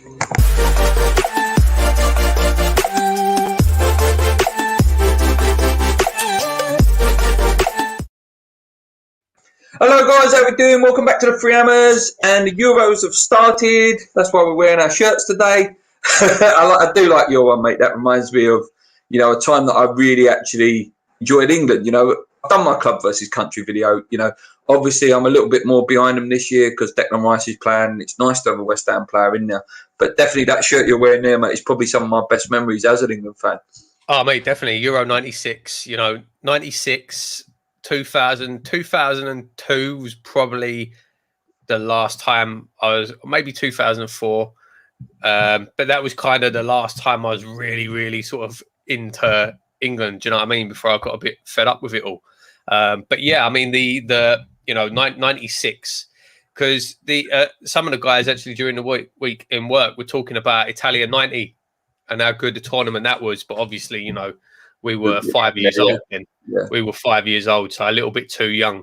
Hello guys, how we doing? Welcome back to the Free Hammers, and the Euros have started. That's why we're wearing our shirts today. I do like your one, mate. That reminds me of, a time that I really actually enjoyed England. I've done my club versus country video. Obviously I'm a little bit more behind them this year because Declan Rice is playing. It's nice to have a West Ham player in there. But definitely that shirt you're wearing there, mate, is probably some of my best memories as an England fan. Oh, mate, definitely. Euro 96, 96... 2000, 2002 was probably the last time I was, maybe 2004. But that was kind of the last time I was really, really sort of into England. Do you know what I mean? Before I got a bit fed up with it all. But yeah, I mean, the 96, because some of the guys actually during the week in work were talking about Italia 90 and how good the tournament that was. But obviously, we were 5 years old then. Yeah. We were 5 years old, so a little bit too young.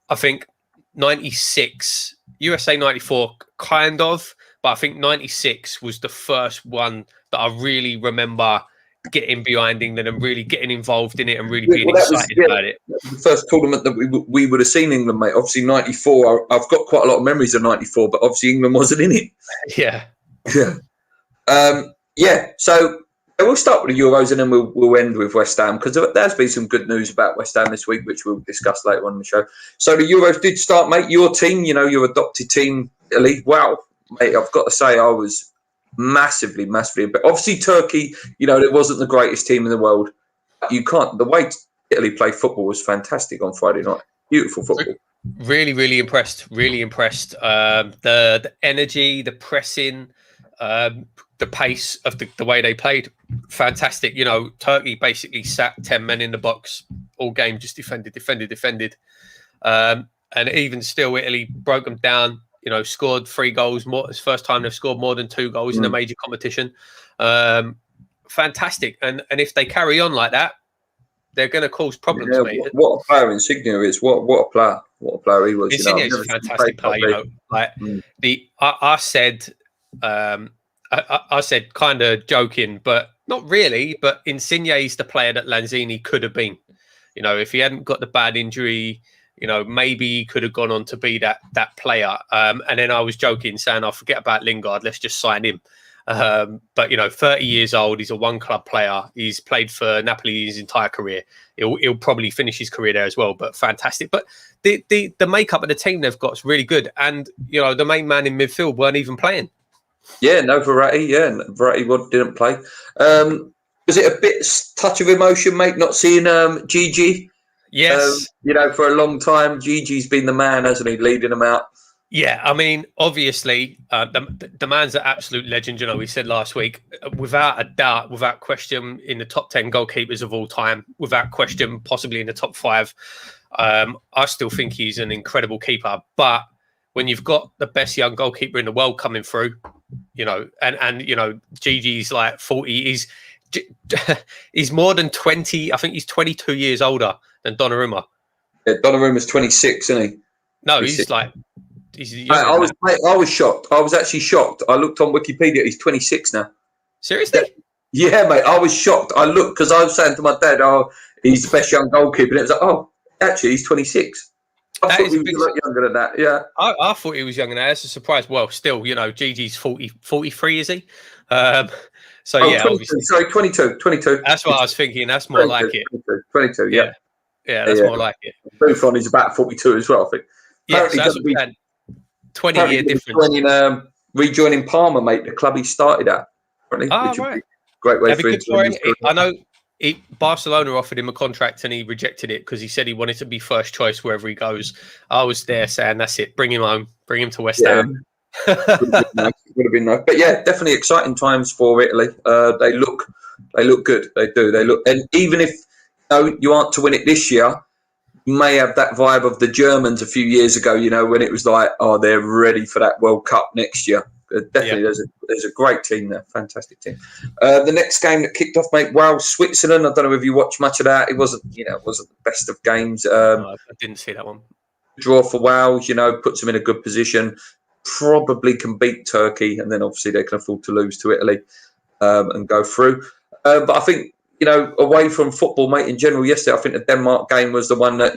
I think 96, USA 94, kind of, but I think 96 was the first one that I really remember getting behind England and really getting involved in it and really being excited about it. The first tournament that we would have seen England, mate. Obviously 94, I've got quite a lot of memories of 94, but obviously England wasn't in it. Yeah. So we'll start with the Euros and then we'll end with West Ham, because there's been some good news about West Ham this week, which we'll discuss later on in the show. So the Euros did start, mate. Your team, your adopted team, Italy. Wow, mate, I've got to say I was massively, but obviously Turkey, it wasn't the greatest team in the world. The way Italy played football was fantastic on Friday night. Beautiful football. Really, really impressed. The energy, the pressing, the pace of the way they played, fantastic. Turkey basically sat 10 men in the box all game, just defended. And even still, Italy broke them down, scored 3 goals more. It's the first time they've scored more than 2 goals in a major competition. Fantastic. And if they carry on like that, they're going to cause problems, mate. What a player Insigne is. What a player. What a player he was. Insigne is a fantastic player, I said kind of joking, but not really. But Insigne is the player that Lanzini could have been. If he hadn't got the bad injury, maybe he could have gone on to be that player. And then I was joking, saying, "I'll forget about Lingard. Let's just sign him." But 30 years old, he's a one-club player. He's played for Napoli his entire career. He'll probably finish his career there as well. But fantastic. But the makeup of the team they've got is really good. And the main man in midfield weren't even playing. Yeah, no, Verratti. Yeah, Verratti didn't play. Was it a bit touch of emotion, mate, not seeing Gigi? Yes. For a long time, Gigi's been the man, hasn't he, leading them out? Yeah, I mean, obviously, the man's an absolute legend. We said last week, without a doubt, without question, in the top 10 goalkeepers of all time, without question, possibly in the top 5. I still think he's an incredible keeper. But when you've got the best young goalkeeper in the world coming through, and Gigi's like 40, he's more than 20. I think he's 22 years older than Donnarumma. Yeah, Donnarumma's 26, isn't he? No, 26. he's like. I was shocked. I was actually shocked. I looked on Wikipedia. He's 26 now. Seriously? Yeah, mate. I was shocked. I looked because I was saying to my dad, "Oh, he's the best young goalkeeper," and it was like, "Oh, actually, he's 26." I thought he was a lot younger than that. Yeah, I thought he was younger than that. That's a surprise. Well, still, Gigi's 43, is he? So yeah, 22, obviously. Sorry, 22. That's what I was thinking. That's more 22, like it. 22. Yeah, that's more like it. Buffon is about 42 as well, I think. Yeah, so that's what 20-year difference. Rejoining Parma, mate, the club he started at. Right. Great way for him. I know Barcelona offered him a contract and he rejected it because he said he wanted to be first choice wherever he goes. I was there saying, that's it, bring him home, bring him to West Ham. Would have been nice. But yeah, definitely exciting times for Italy. They look good. They do. They look, and even if you aren't to win it this year, you may have that vibe of the Germans a few years ago, when it was like, oh, they're ready for that World Cup next year. Definitely, there's a great team there, fantastic team. The next game that kicked off, mate, Switzerland. I don't know if you watched much of that. It wasn't the best of games. No, I didn't see that one. Draw for Wales, puts them in a good position. probably can beat Turkey, and then obviously they can afford to lose to Italy and go through. But I think, away from football, mate, in general, yesterday, I think the Denmark game was the one that,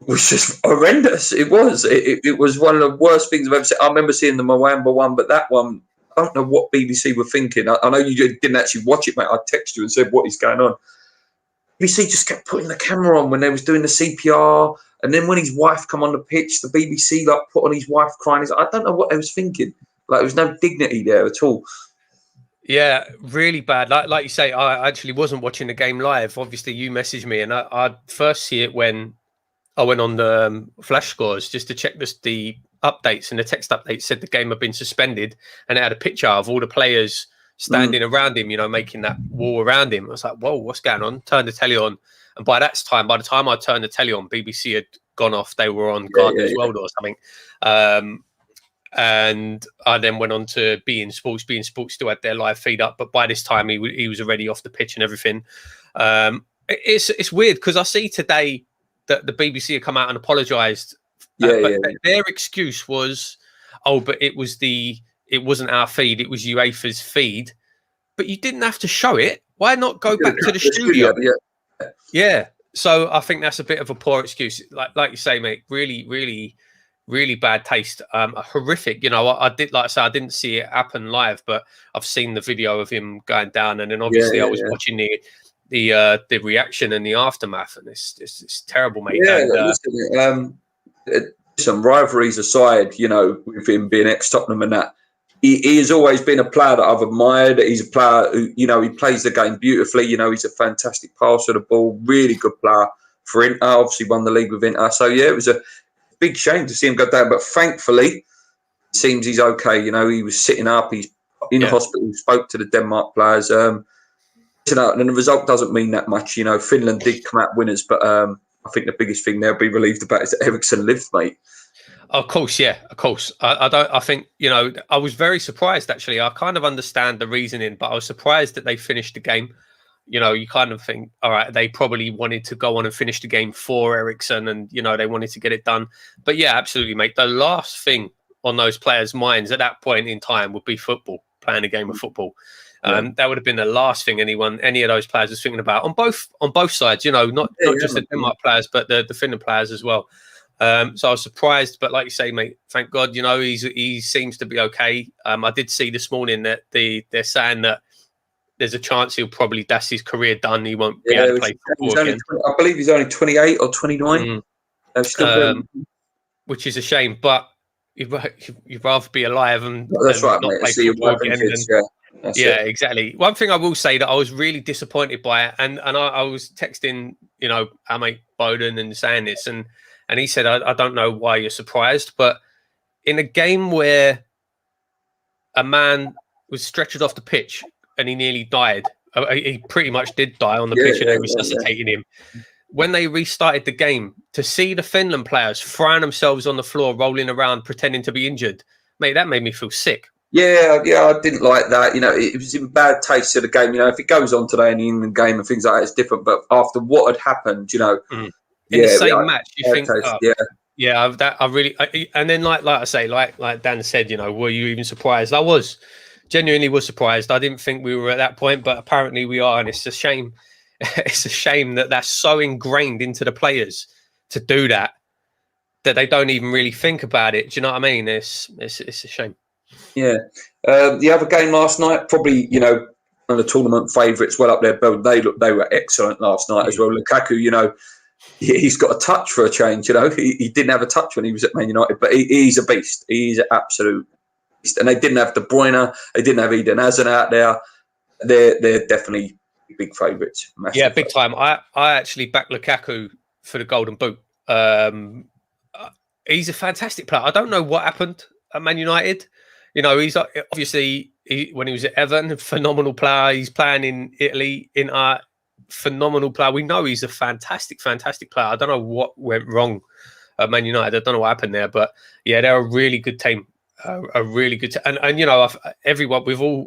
was just horrendous. It was. It was one of the worst things I've ever seen. I remember seeing the Mwamba one, but that one, I don't know what BBC were thinking. I know you didn't actually watch it, mate. I texted you and said, what is going on? BBC just kept putting the camera on when they was doing the CPR, and then when his wife come on the pitch, the BBC put on his wife crying. I don't know what they was thinking. There was no dignity there at all. Yeah, really bad. Like you say, I actually wasn't watching the game live. Obviously, you messaged me, and I first see it when I went on the flash scores just to check the updates, and the text update said the game had been suspended, and it had a picture of all the players standing around him, making that wall around him. I was like, whoa, what's going on? Turned the telly on, and by the time I turned the telly on, BBC had gone off. They were on Gardener's World or something. And I then went on to beIN Sports. beIN Sports still had their live feed up, but by this time he was already off the pitch and everything. It's weird because I see today that the BBC had come out and apologised. Their excuse was, but it wasn't our feed, it was UEFA's feed. But you didn't have to show it. Why not go back to the studio? Yeah. So I think that's a bit of a poor excuse. Like you say, mate, really, really, really bad taste. Horrific. I didn't see it happen live, but I've seen the video of him going down, and then obviously I was watching the reaction and the aftermath, and it's terrible, mate. Some rivalries aside, with him being ex-Tottenham and that, he has always been a player that I've admired. He's a player who, he plays the game beautifully. He's a fantastic passer of the ball, really good player for Inter. Obviously won the league with Inter. So, it was a big shame to see him go down. But thankfully, it seems he's okay. He was sitting up. He's in the hospital. He spoke to the Denmark players. And the result doesn't mean that much. Finland did come out winners, but I think the biggest thing they'll be relieved about is that Eriksen lived, mate. Of course, yeah, of course. I think, I was very surprised, actually. I kind of understand the reasoning, but I was surprised that they finished the game. You kind of think, all right, they probably wanted to go on and finish the game for Eriksen, and, they wanted to get it done. But yeah, absolutely, mate. The last thing on those players' minds at that point in time would be football, playing a game of football. That would have been the last thing any of those players was thinking about on both sides, not just the Denmark players, but the Finland players as well. So I was surprised, but like you say, mate, thank God, he seems to be okay. I did see this morning that they're saying that there's a chance that's his career done. He won't be able to play football again. I believe he's only 28 or 29. Which is a shame, but you'd rather be alive and right, not mate. play football again. Exactly. One thing I will say that I was really disappointed by it, and I was texting, our mate Bowden and saying this, and he said, I don't know why you're surprised, but in a game where a man was stretchered off the pitch and he nearly died, he pretty much did die on the pitch and they resuscitated him. When they restarted the game, to see the Finland players throwing themselves on the floor, rolling around, pretending to be injured, mate, that made me feel sick. Yeah, I didn't like that. It was in bad taste of the game. If it goes on today in the England game and things like that, it's different. But after what had happened, in the same match, you think, and then like I say, like Dan said, were you even surprised? I was genuinely surprised. I didn't think we were at that point, but apparently we are, and it's a shame. It's a shame that that's so ingrained into the players to do that they don't even really think about it. Do you know what I mean? It's a shame. Yeah. The other game last night, probably one of the tournament favourites, well up there. But they were excellent last night as well. Lukaku, he's got a touch for a change. He didn't have a touch when he was at Man United, but he's a beast. He's an absolute beast. And they didn't have De Bruyne. They didn't have Eden Hazard out there. They're definitely big favourites. Yeah, big time. I actually backed Lukaku for the Golden Boot. He's a fantastic player. I don't know what happened at Man United. He's obviously when he was at Everton, phenomenal player. He's playing in Italy, phenomenal player. We know he's a fantastic player. I don't know what went wrong at Man United. I don't know what happened there, but yeah, they're a really good team. A really good team. And everyone,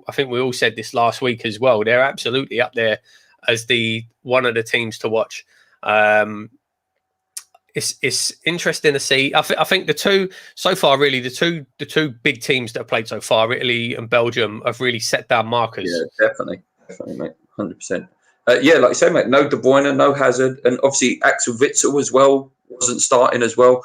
I think we all said this last week as well. They're absolutely up there as one of the teams to watch. it's interesting to see. I think the two so far, really, the two big teams that have played so far, Italy and Belgium, have really set down markers. Yeah, definitely, mate, 100%. Yeah, like you say, mate, no De Bruyne, no Hazard, and obviously Axel Witsel as well wasn't starting as well.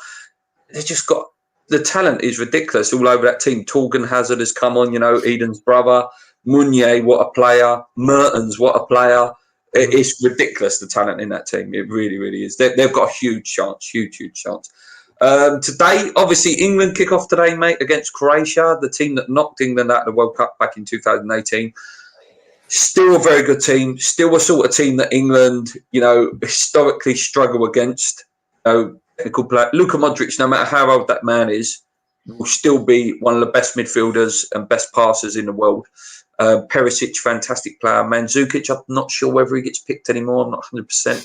They just got the talent is ridiculous all over that team. Torgan Hazard has come on, Eden's brother. Meunier, what a player. Mertens, what a player. It's ridiculous, the talent in that team. It really, really is. They've got a huge chance, huge chance. Today, obviously, England kick off today, mate, against Croatia, the team that knocked England out of the World Cup back in 2018. Still a very good team. Still a sort of team that England, historically struggle against. Technical player. Luka Modric, no matter how old that man is, will still be one of the best midfielders and best passers in the world. Perisic, fantastic player. Mandzukic, I'm not sure whether he gets picked anymore. I'm not 100%.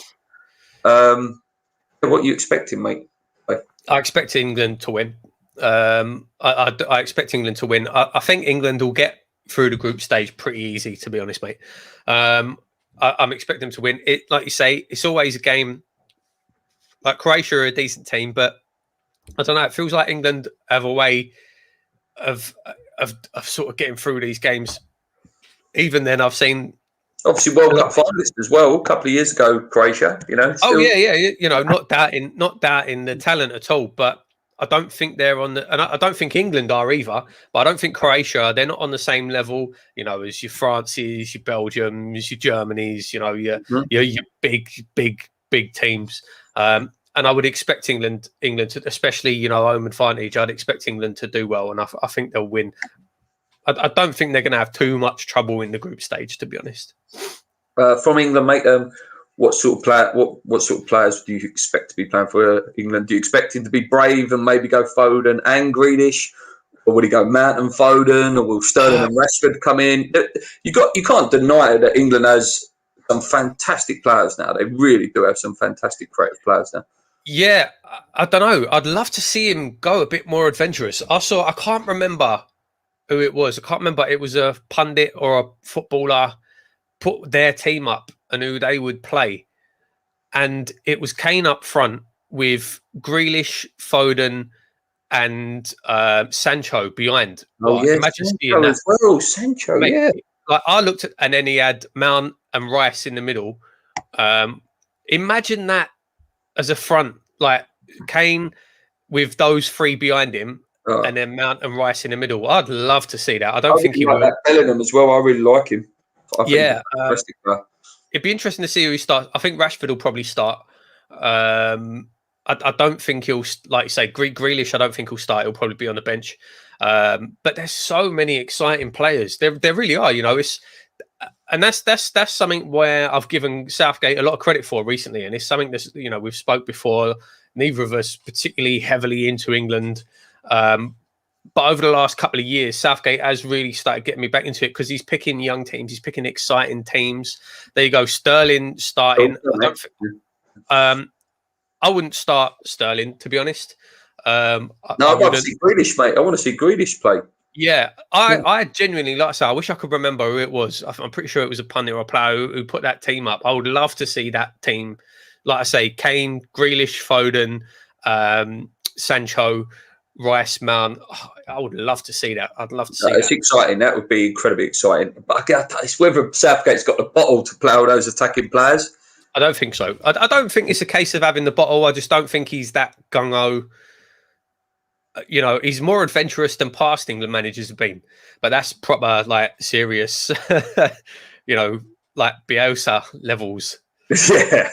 What are you expecting, mate? I expect England to win. I expect England to win. I think England will get through the group stage pretty easy, to be honest, mate. I'm expecting them to win. It, like you say, it's always a game. Like Croatia are a decent team, but I don't know. It feels like England have a way of sort of getting through these games. Even then, I've seen obviously World Cup finalists as well a couple of years ago. Croatia, still... Oh yeah. Not doubting the talent at all, but I don't think they're on the, and I don't think England are either. But I don't think Croatia, they're not on the same level, as your France's, your Belgium's, your Germany's, your big teams. And I would expect England to, especially home advantage. I'd expect England to do well, and I think they'll win. I don't think they're going to have too much trouble in the group stage, to be honest. From England, mate, what sort of players do you expect to be playing for England? Do you expect him to be brave and maybe go Foden and Grealish, or would he go Mount and Foden, or will Sterling and Rashford come in? You can't deny that England has some fantastic players now. They really do have some fantastic creative players now. Yeah, I don't know. I'd love to see him go a bit more adventurous. I can't remember who it was. I can't remember. It was a pundit or a footballer put their team up and who they would play. And it was Kane up front with Grealish, Foden and Sancho behind. Imagine seeing that as well. Sancho, mate, yeah. Like I looked at, and then he had Mount and Rice in the middle. Imagine that as a front, like Kane with those three behind him. And then Mount and Rice in the middle. I'd love to see that. I don't think he will. Bellingham as well. I really like him. It'd be interesting to see who he starts. I think Rashford will probably start. I don't think he'll, like you say, Grealish. I don't think he'll start. He'll probably be on the bench. But there's so many exciting players. There really are. And that's something where I've given Southgate a lot of credit for recently, and it's something that's we've spoke before. Neither of us particularly heavily into England. But over the last couple of years, Southgate has really started getting me back into it because he's picking young teams. He's picking exciting teams. There you go. Sterling starting. I wouldn't start Sterling, to be honest. I want to see Grealish, mate. I want to see Grealish play. Yeah, I genuinely, like I say, I wish I could remember who it was. I'm pretty sure it was a pundit or a player who put that team up. I would love to see that team. Like I say, Kane, Grealish, Foden, Sancho, Rice, Mount. I would love to see that. I'd love to see that. It's exciting. That would be incredibly exciting. But it's whether Southgate's got the bottle to play all those attacking players. I don't think so. I don't think it's a case of having the bottle. I just don't think he's that gung-ho. He's more adventurous than past England managers have been. But that's proper, like, serious, like Bielsa levels. Yeah.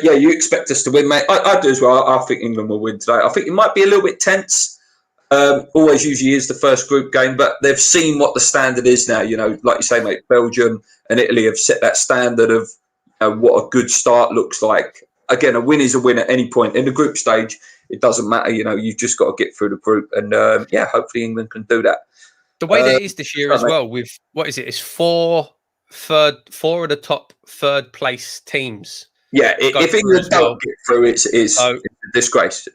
You expect us to win, mate. I do as well. I think England will win today. I think it might be a little bit tense. Always usually is the first group game, but they've seen what the standard is now. Like you say, mate, Belgium and Italy have set that standard of what a good start looks like. Again, a win is a win at any point. In the group stage, it doesn't matter. You've just got to get through the group. And, hopefully England can do that. The way that it is this year as well, with, what is it? It's four of the top third place teams. Yeah, if England don't get through, it's a disgrace.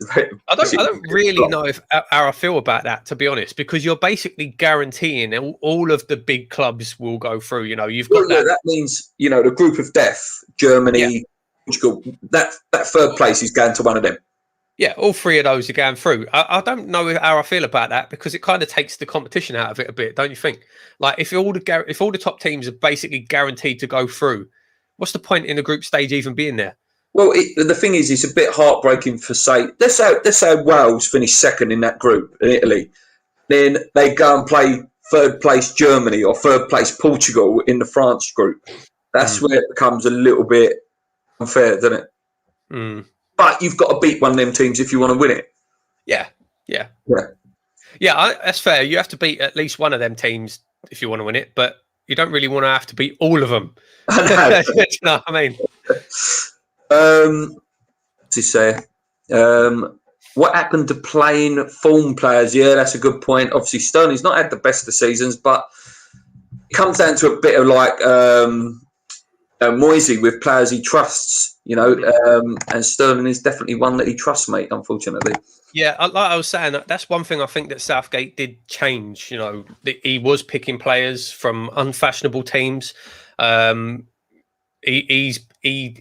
I don't really know how I feel about that, to be honest, because you're basically guaranteeing all of the big clubs will go through. You've got that. That means the group of death: Germany, Portugal, that third place is going to one of them. Yeah, all three of those are going through. I don't know how I feel about that because it kind of takes the competition out of it a bit, don't you think? Like if all the top teams are basically guaranteed to go through, what's the point in the group stage even being there? Well, the thing is, it's a bit heartbreaking for say. Let's say Wales finish second in that group in Italy, then they go and play third place Germany or third place Portugal in the France group. That's where it becomes a little bit unfair, doesn't it? Mm. But you've got to beat one of them teams if you want to win it. Yeah. That's fair. You have to beat at least one of them teams if you want to win it, but you don't really want to have to beat all of them. I know. You know what I mean? To say, what happened to playing form players? Yeah, that's a good point. Obviously, Sterling's not had the best of seasons, but it comes down to a bit of like Moyes with players he trusts, and Sterling is definitely one that he trusts, mate, unfortunately. Yeah, like I was saying, that's one thing I think that Southgate did change. He was picking players from unfashionable teams. He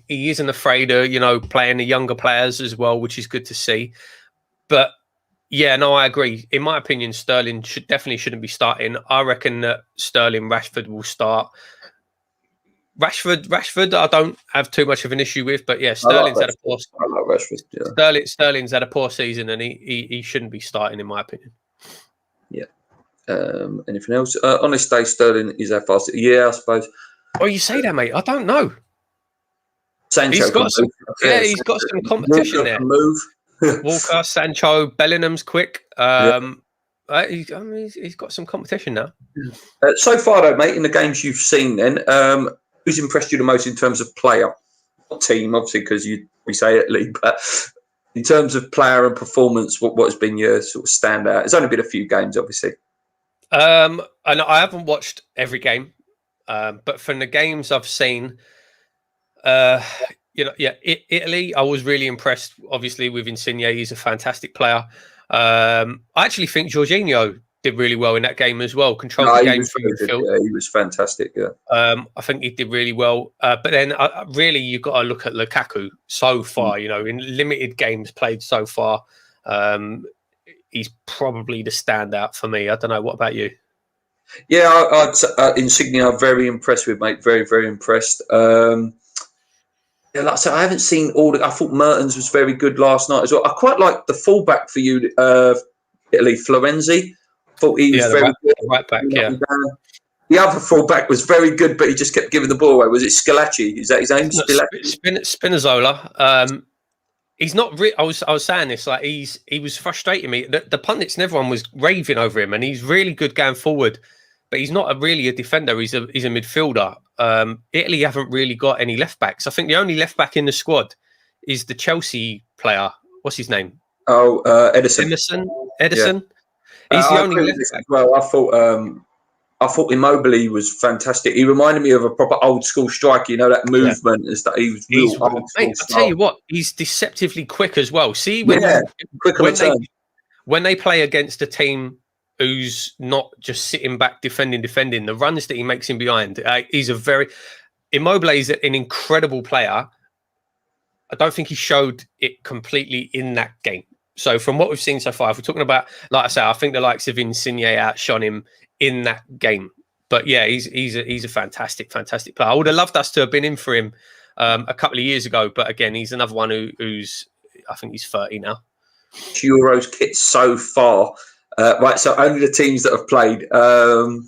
isn't afraid of playing the younger players as well, which is good to see. But yeah, no, I agree. In my opinion, Sterling shouldn't be starting. I reckon that Rashford will start. Rashford, I don't have too much of an issue with, but yeah, Sterling's had a poor. I like Rashford. Yeah. Sterling's had a poor season, and he shouldn't be starting, in my opinion. Yeah. Anything else? On this day, Sterling is our fastest. Yeah, I suppose. Oh, you say that, mate? I don't know. Sancho he's got some competition there. Move. Walker, Sancho, Bellingham's quick. He's got some competition now. So far, though, mate, in the games you've seen, then who's impressed you the most in terms of player, not team, obviously, because we say Italy, but in terms of player and performance, what has been your sort of standout? It's only been a few games, obviously. And I haven't watched every game, but from the games I've seen, Italy, I was really impressed, obviously, with Insigne. He's a fantastic player. I actually think Jorginho did really well in that game as well. Controlled the game from midfield. Yeah, he was fantastic. Yeah. I think he did really well. But then, really, you've got to look at Lukaku so far. In limited games played so far, he's probably the standout for me. I don't know. What about you? Yeah, Insigne, I'm very impressed with, mate. Very, very impressed. Yeah, like I said, I haven't seen all. I thought Mertens was very good last night as well. I quite like the fullback for you, Italy, Florenzi. I thought he was very good. Right back, yeah. The other fullback was very good, but he just kept giving the ball away. Was it Scalacci? Is that his name? Spinazzola. He's not. I was saying this, like he was frustrating me. The pundits and everyone was raving over him, and he's really good going forward, but he's not really a defender. He's a midfielder. Italy haven't really got any left backs. I think the only left back in the squad is the Chelsea player. What's his name? Oh, Edison. Edison. Yeah. He's the only left back. Well, I thought Immobile was fantastic. He reminded me of a proper old school striker. That movement is that he was real old school. I tell you what, he's deceptively quick as well. See when they play against a team who's not just sitting back defending, the runs that he makes in behind. Immobile is an incredible player. I don't think he showed it completely in that game. So from what we've seen so far, if we're talking about, like I say, I think the likes of Insigne outshone him in that game. But yeah, he's a fantastic player. I would have loved us to have been in for him a couple of years ago. But again, he's another one who's, I think he's 30 now. Euros kit so far. Right, so only the teams that have played. I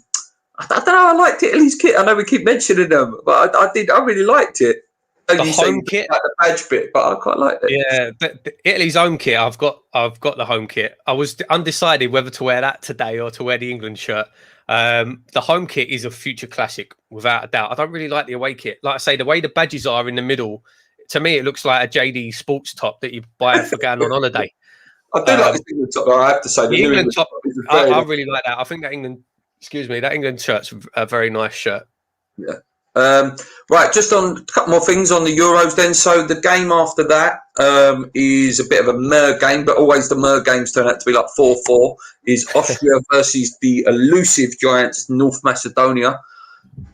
don't know. I liked Italy's kit. I know we keep mentioning them, but I did. I really liked it. The home kit, like the badge bit, but I quite liked it. Yeah, the Italy's home kit. I've got the home kit. I was undecided whether to wear that today or to wear the England shirt. The home kit is a future classic, without a doubt. I don't really like the away kit. Like I say, the way the badges are in the middle, to me, it looks like a JD Sports top that you buy for going on holiday. I do like the England top. I have to say, the England top. I really like that. I think that England shirt's a very nice shirt. Yeah. Right, just on a couple more things on the Euros then. So the game after that is a bit of a mer game, but always the mer games turn out to be like 4-4, is Austria versus the elusive giants North Macedonia.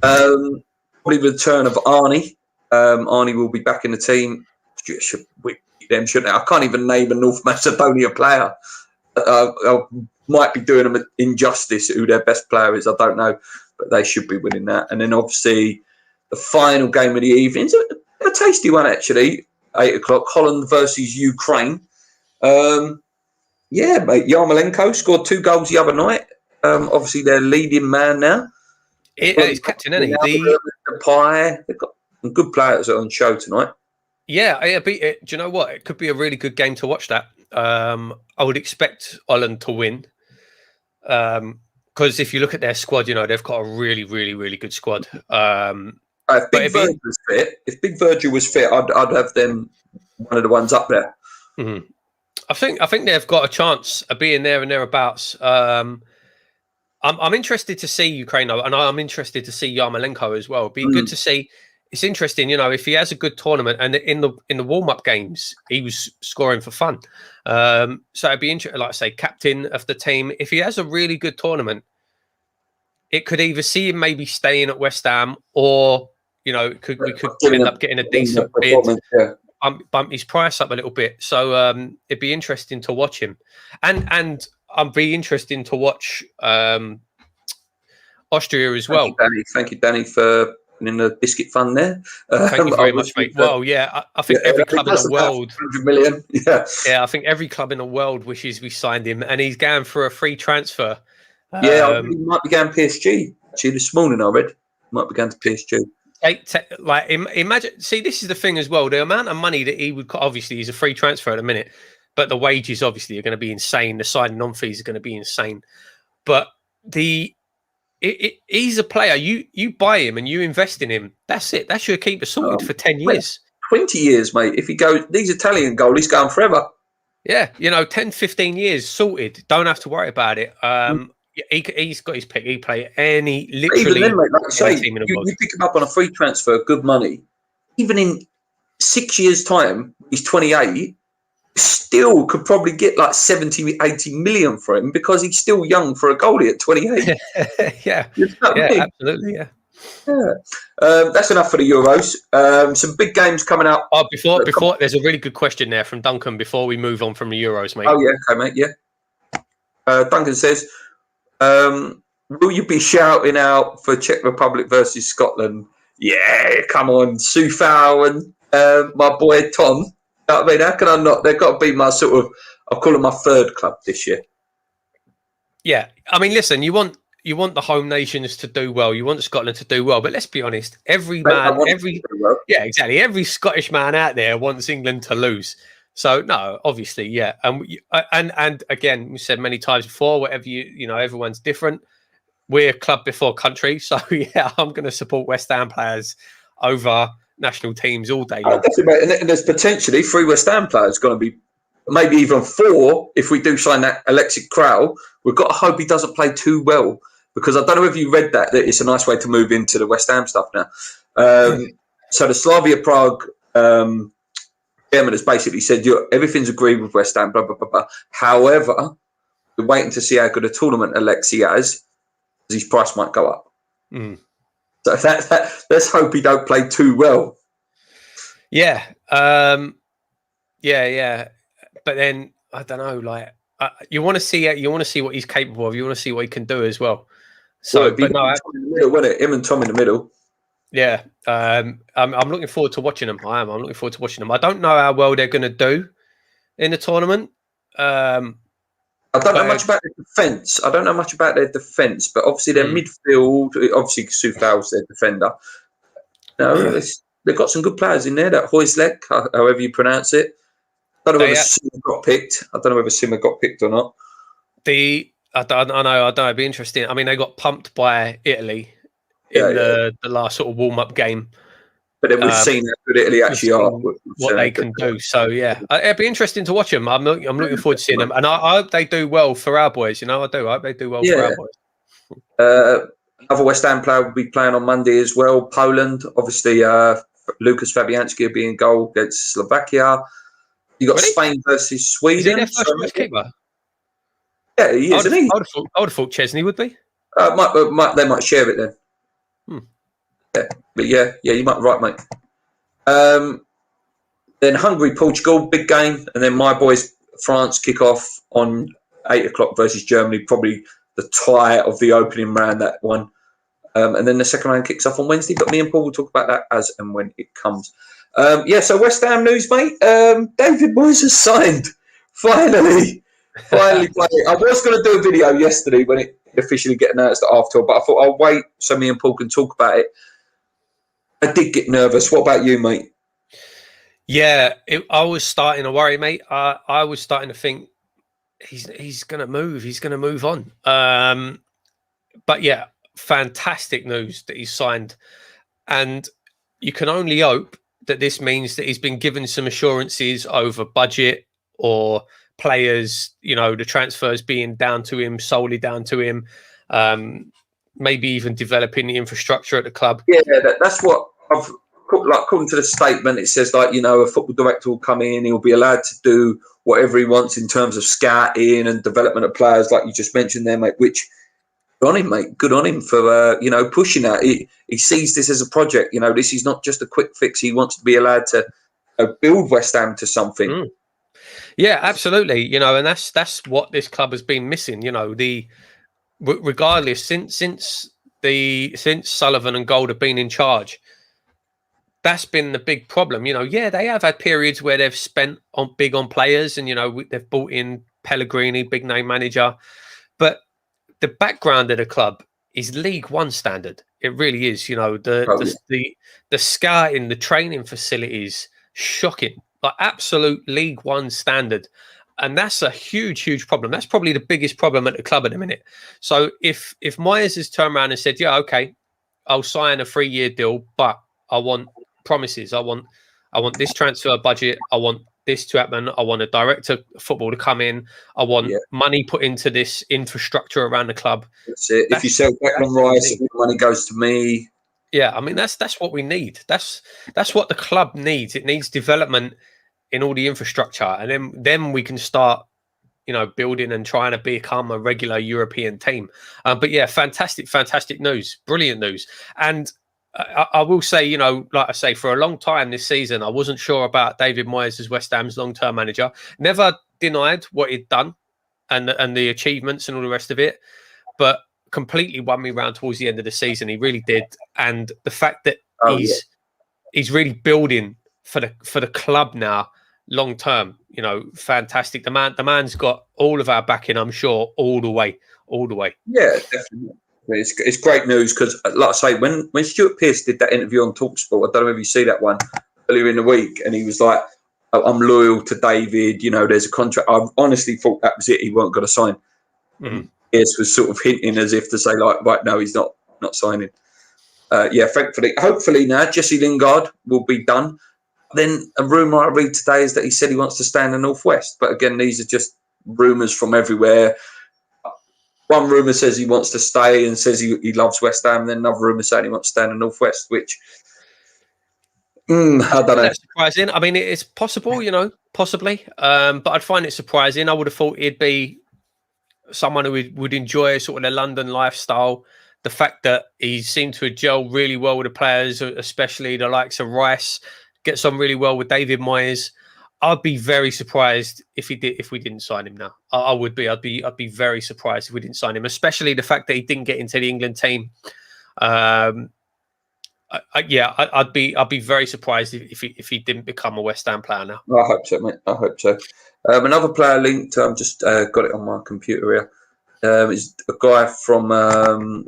Probably the return of Arnie. Arnie will be back in the team. Should we beat them, shouldn't I? I can't even name a North Macedonia player. I might be doing them an injustice who their best player is. I don't know, but they should be winning that. And then obviously the final game of the evening is a tasty one actually. 8 o'clock, Holland versus Ukraine. Yeah, mate. Yarmolenko scored 2 goals the other night. Obviously their leading man now. He's captain, isn't he? The Pie. They've got some good players on show tonight. Yeah, do you know what? It could be a really good game to watch that. I would expect Holland to win. Because if you look at their squad, they've got a really, really, really good squad. If Big Virgil was fit, I'd have them one of the ones up there. Mm-hmm. I think they've got a chance of being there and thereabouts. I'm interested to see Ukraine, and I'm interested to see Yarmolenko as well. It'd be good to see. It's interesting, if he has a good tournament, and in the warm up games he was scoring for fun. So it'd be interesting, like I say, captain of the team. If he has a really good tournament, it could either see him maybe staying at West Ham, or we could end up getting a decent bid, bump his price up a little bit. So it'd be interesting to watch him, and I'd be interesting to watch Austria as well. Thank you, Danny, for in the biscuit fund there. Thank you very much, mate. Well, yeah, I think every club in the world, 100 million. Yeah, I think every club in the world wishes we signed him, and he's going for a free transfer. Yeah, he might be going PSG. Actually, this morning I read might be going to PSG. Imagine. See, this is the thing as well. The amount of money that he would, obviously, he's a free transfer at the minute, but the wages obviously are going to be insane. The signing on fees are going to be insane. But he's a player. You buy him and you invest in him. That's it. That's your keeper sorted for 10 years. 20 years, mate. If he goes, these Italian goalies going forever. Yeah, 10, 15 years sorted. Don't have to worry about it. He's got his pick. He play literally. Even then, mate, like you say, you pick him up on a free transfer, good money. Even in 6 years' time, he's 28. Still could probably get like 70, 80 million for him because he's still young for a goalie at 28. Yeah, absolutely, yeah. That's enough for the Euros. Some big games coming up. Oh, before there's a really good question there from Duncan before we move on from the Euros, mate. Oh yeah, okay, mate. Yeah. Duncan says, will you be shouting out for Czech Republic versus Scotland? Yeah, come on, Sufal and my boy Tom. You know what I mean, how can I not? They've got to be my sort of, I'll call them my third club this year. Yeah, I mean, listen, you want the home nations to do well. You want Scotland to do well, but let's be honest. Every Scottish man out there wants England to lose. So no, obviously, yeah, and again, we said many times before, whatever everyone's different. We're club before country, so yeah, I'm going to support West Ham players over national teams all day long. Definitely, and there's potentially 3 West Ham players going to be, maybe even 4 if we do sign that Alexis Král. We've got to hope he doesn't play too well, because I don't know if you read that it's a nice way to move into the West Ham stuff now. So the Slavia Prague chairman has basically said everything's agreed with West Ham, blah, blah, blah, blah. However, we're waiting to see how good a tournament Alexis has, because his price might go up. So let's hope he don't play too well. Yeah. Yeah. But then I don't know. Like you want to see what he's capable of. You want to see what he can do as well. So, in the middle, wouldn't it? Him and Tom in the middle. Yeah. I'm looking forward to watching them. I'm looking forward to watching them. I don't know how well they're going to do in the tournament. I don't know much about their defence. But obviously their midfield, obviously Soufal's their defender. They've got some good players in there. That Hoislek, however you pronounce it. I don't know whether Simmer got picked. I don't know whether Simmer got picked or not. I don't know. It'd be interesting. I mean, they got pumped by Italy in the last sort of warm-up game. But then we've seen how good Italy actually are. What they can do. So, yeah. It'd be interesting to watch them. I'm looking forward to seeing them. And I hope they do well for our boys. I do. I hope they do well for our boys. Another West Ham player will be playing on Monday as well. Poland. Obviously, Lucas Fabianski will be in goal against Slovakia. You got Spain versus Sweden. Is he their first keeper? Yeah, he is, isn't he? I would have thought Chesney would be. They might share it then. Yeah, but yeah, you might be right, mate. Then Hungary, Portugal, big game, and then my boys France kick off on 8 o'clock versus Germany, probably the tie of the opening round, that one. And then the second round kicks off on Wednesday, but me and Paul will talk about that as and when it comes. So West Ham news, mate. David Moyes has signed. Finally. I was going to do a video yesterday when it officially get announced after, but I thought I'll wait so me and Paul can talk about it. I did get nervous. What about you, mate? Yeah, I was starting to worry, mate. I was starting to think he's going to move. He's going to move on. But yeah, fantastic news that he's signed. And you can only hope that this means that he's been given some assurances over budget or players, the transfers being down to him, solely down to him, maybe even developing the infrastructure at the club. Yeah, that's what I've, according to the statement, it says a football director will come in, he'll be allowed to do whatever he wants in terms of scouting and development of players, like you just mentioned there, mate, which good on him, mate. Good on him for, pushing that. He sees this as a project. This is not just a quick fix. He wants to be allowed to build West Ham to something. Mm. Yeah, absolutely. And that's what this club has been missing. Regardless, since Sullivan and Gold have been in charge, that's been the big problem. They have had periods where they've spent big on players, and they've brought in Pellegrini, big name manager, but the background of the club is League One standard. It really is. The scouting, the training facilities, shocking, like absolute League One standard. And that's a huge problem. That's probably the biggest problem at the club at the minute. So if Moyes has turned around and said, yeah, okay, I'll sign a 3-year deal, but I want promises. I want this transfer budget. I want this to happen. I want a director of football to come in. I want money put into this infrastructure around the club. That's it. If you sell Declan Rice, money goes to me. Yeah, I mean that's what we need. That's what the club needs. It needs development in all the infrastructure, and then we can start, building and trying to become a regular European team. But yeah, fantastic news, brilliant news. And I will say, like I say, for a long time this season, I wasn't sure about David Moyes as West Ham's long-term manager. Never denied what he'd done and the achievements and all the rest of it, but completely won me round towards the end of the season. He really did. And the fact that he's really building for the club now, long term, fantastic. The man's got all of our backing, I'm sure, all the way. Yeah, definitely. It's great news because, like I say, when Stuart Pearce did that interview on TalkSport, I don't know if you see that one earlier in the week, and he was like, "I'm loyal to David. There's a contract." I honestly thought that was it. He weren't going to sign. Mm. Pearce was sort of hinting as if to say, like, right, no, he's not signing. Thankfully, hopefully now Jesse Lingard will be done. Then a rumour I read today is that he said he wants to stay in the Northwest. But again, these are just rumours from everywhere. One rumour says he wants to stay and says he loves West Ham. Then another rumour saying he wants to stay in the Northwest, which I don't know. That's surprising. I mean, it's possible, possibly. But I'd find it surprising. I would have thought he'd be someone who would enjoy sort of the London lifestyle. The fact that he seemed to gel really well with the players, especially the likes of Rice, gets on really well with David Moyes. I'd be very surprised if we didn't sign him now. I would be. I'd be very surprised if we didn't sign him, especially the fact that he didn't get into the England team. I'd be very surprised if he didn't become a West Ham player now. I hope so, mate. I hope so. Another player linked. I'm just got it on my computer here. Is a guy from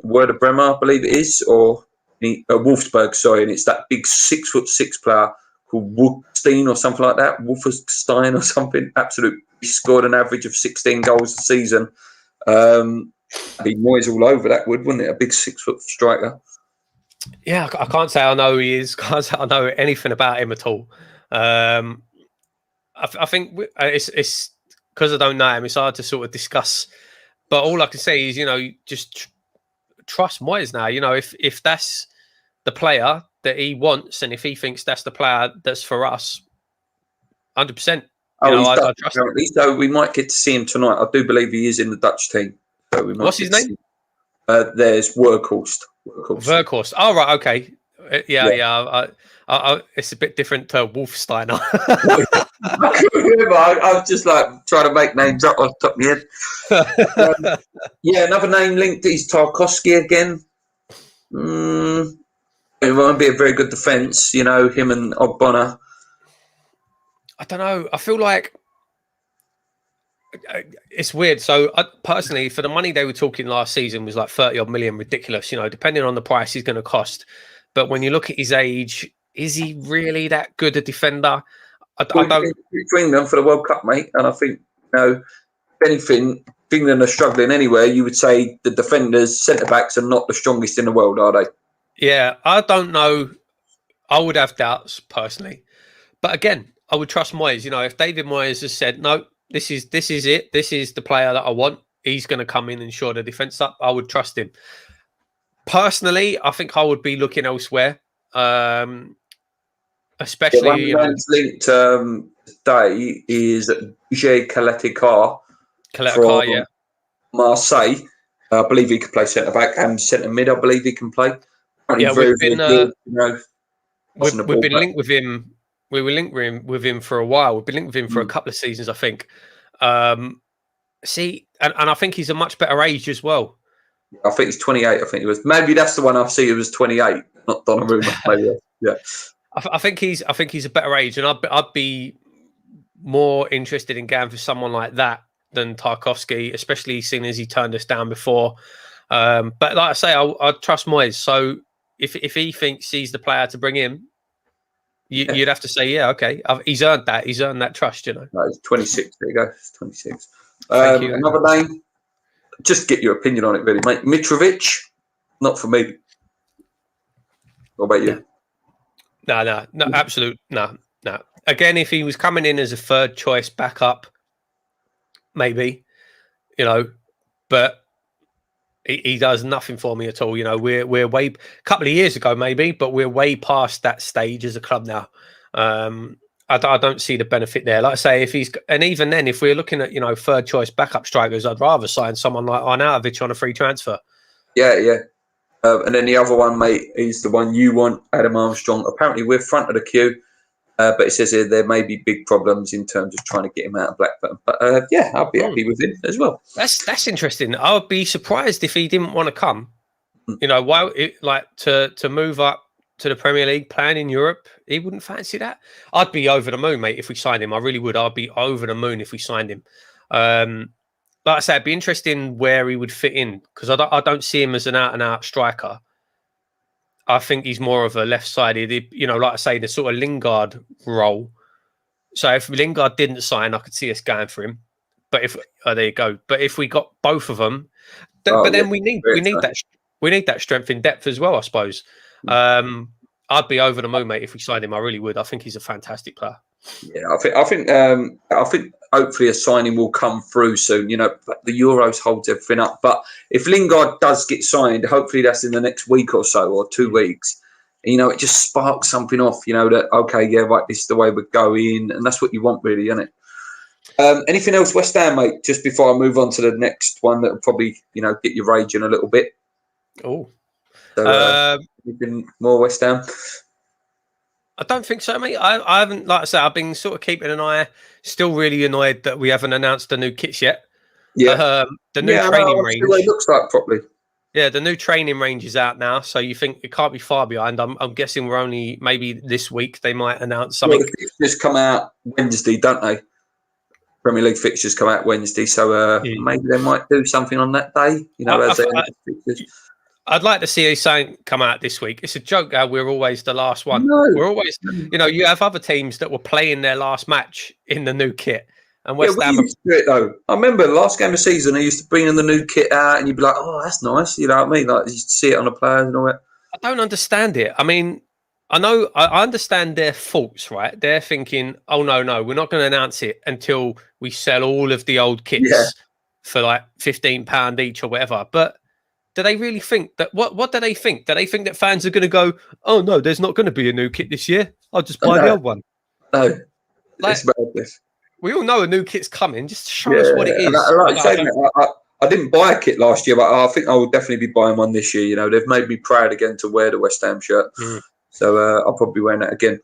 Werder Bremen, I believe it is, or Wolfsburg. Sorry, and it's that big 6'6" player called Wolfstein or something like that. Wolfenstein or something. Absolute. He scored an average of 16 goals a season. Be Moyes all over that, wouldn't it? A big 6-foot striker. Yeah, I can't say I know who he is. Can't say I know anything about him at all. I think it's because I don't know him. It's hard to sort of discuss. But all I can say is, just trust Moyes now. If that's the player that he wants, and if he thinks that's the player that's for us, 100%. I trust him. So we might get to see him tonight. I do believe he is in the Dutch team. So we might. What's his name? There's Workhorst. Workhorst. Oh, right. Okay. Yeah, yeah. It's a bit different to Wolfsteiner. I couldn't remember. I was just like trying to make names up off the top of my head. Yeah, another name linked is Tarkowski again. It won't be a very good defence, him and Ogbonna. I don't know. I feel like it's weird. So personally, for the money they were talking last season was like 30 odd million, ridiculous, depending on the price he's going to cost. But when you look at his age, is he really that good a defender? I don't. Bring them for the World Cup, mate. And I think, if anything, if England are struggling anywhere, you would say the defenders, centre backs, are not the strongest in the world, are they? Yeah, I don't know. I would have doubts personally, but again, I would trust Moyes. If David Moyes has said no, this is it. This is the player that I want. He's going to come in and shore the defence up. I would trust him. Personally, I think I would be looking elsewhere. Especially, one man's linked today is J. Kaletikar from Marseille. I believe he could play centre back and centre mid. I believe he can play. Yeah, we've been linked with him. We were linked with him for a while. We've been linked with him for a couple of seasons, I think. And I think he's a much better age as well. I think he's 28. I think he was. Maybe that's the one I see. It was 28, not Donnarumma. Maybe, yeah. I think he's a better age, and I'd be more interested in going for someone like that than Tarkowski, especially seeing as he turned us down before. But like I say, I trust Moyes. So if he thinks he's the player to bring in, you'd have to say, yeah, okay, he's earned that. He's earned that trust, No, he's 26. There you go. He's 26. Thank you. Another name. Just get your opinion on it, really, mate. Mitrovic, not for me. What about you? No, absolute no. Again, if he was coming in as a third choice backup, maybe, but he does nothing for me at all. We're way a couple of years ago maybe, but we're way past that stage as a club now. I don't see the benefit there. Like I say, and even then, if we're looking at third choice backup strikers, I'd rather sign someone like Arnautovic on a free transfer. Yeah. And then the other one, mate, is the one you want, Adam Armstrong. Apparently, we're front of the queue, but it says here there may be big problems in terms of trying to get him out of Blackburn. But yeah, I'll be happy with him as well. That's interesting. I would be surprised if he didn't want to come. Why? To move up to the Premier League, playing in Europe, he wouldn't fancy that. I'd be over the moon, mate, if we signed him. I really would. I'd be over the moon if we signed him. Like I said, it'd be interesting where he would fit in, because I don't see him as an out-and-out striker. I think he's more of a left-sided, like I say, the sort of Lingard role. So if Lingard didn't sign, I could see us going for him. But there you go. But if we got both of them, then we need that strength in depth as well, I suppose. I'd be over the moon, mate, if we signed him. I really would. I think he's a fantastic player. Yeah, I think hopefully a signing will come through soon. The Euros holds everything up, but if Lingard does get signed, hopefully that's in the next week or so, or 2 weeks. It just sparks something off. That okay, yeah, right, this is the way we're going, and that's what you want, really, isn't it? Anything else, West Ham, mate? Just before I move on to the next one, that'll probably get you raging a little bit. Oh, so anything more West Ham? I don't think so, mate. I haven't, like I said, I've been sort of keeping an eye. Still really annoyed that we haven't announced the new kits yet. Yeah. The new training range. What it looks like properly. Yeah, the new training range is out now, so you think it can't be far behind. I'm guessing we're only maybe this week they might announce something. Well, the fixtures come out Wednesday, don't they? Premier League fixtures come out Wednesday, so maybe they might do something on that day. I'd like to see something come out this week. It's a joke how we're always the last one. No. We're always, you have other teams that were playing their last match in the new kit. And West Ham used to do it, though. I remember the last game of the season, they used to bring in the new kit out and you'd be like, oh, that's nice. You know what I mean? Like, you see it on the players and all that. I don't understand it. I mean, I understand their faults, right? They're thinking, oh, no, we're not going to announce it until we sell all of the old kits for like £15 each or whatever. But do they really think that? What do they think? Do they think that fans are going to go, oh, no, there's not going to be a new kit this year? I'll just buy the old one. No. It's madness. We all know a new kit's coming. Just show us what it is. I didn't buy a kit last year, but I think I will definitely be buying one this year. They've made me proud again to wear the West Ham shirt. So I'll probably be wearing that again.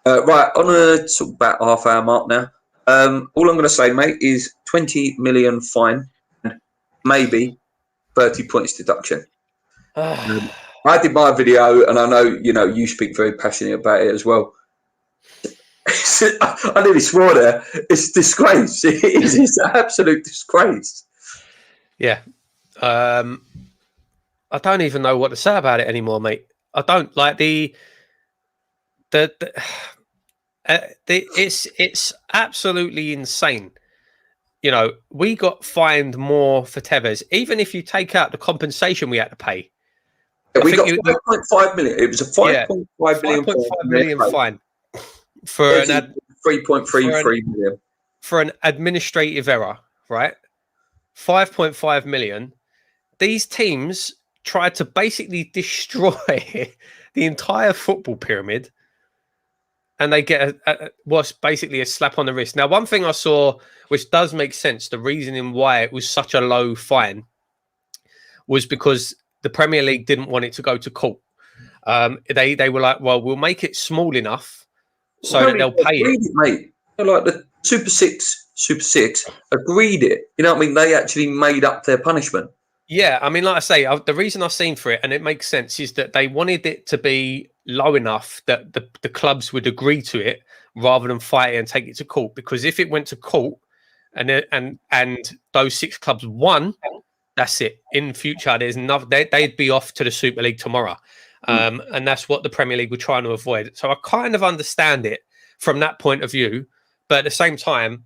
Right, on a sort of about half-hour mark now. All I'm going to say, mate, is 20 million fine and maybe 30 points deduction. I did my video, and I know you speak very passionately about it as well. I nearly swore there. It's a disgrace. It's an absolute disgrace. Yeah. I don't even know what to say about it anymore, mate. I don't like it's absolutely insane. We got fined more for Tevez, even if you take out the compensation we had to pay. Yeah, we got 5.5 million. It was a 5.5 million fine for 3.33 million for an administrative error, right? 5.5 million. These teams tried to basically destroy the entire football pyramid, and they get what's basically a slap on the wrist. Now, one thing I saw, which does make sense, the reasoning why it was such a low fine was because the Premier League didn't want it to go to court. They were like, well, we'll make it small enough so that they'll pay it. Mate. Like the Super Six agreed it. You know what I mean? They actually made up their punishment. Yeah, I mean, like I say, the reason I've seen for it, and it makes sense, is that they wanted it to be low enough that the clubs would agree to it rather than fight it and take it to court. Because if it went to court and those 6 clubs won, that's it. In future, there's nothing. They'd be off to the Super League tomorrow, and that's what the Premier League were trying to avoid. So I kind of understand it from that point of view, but at the same time,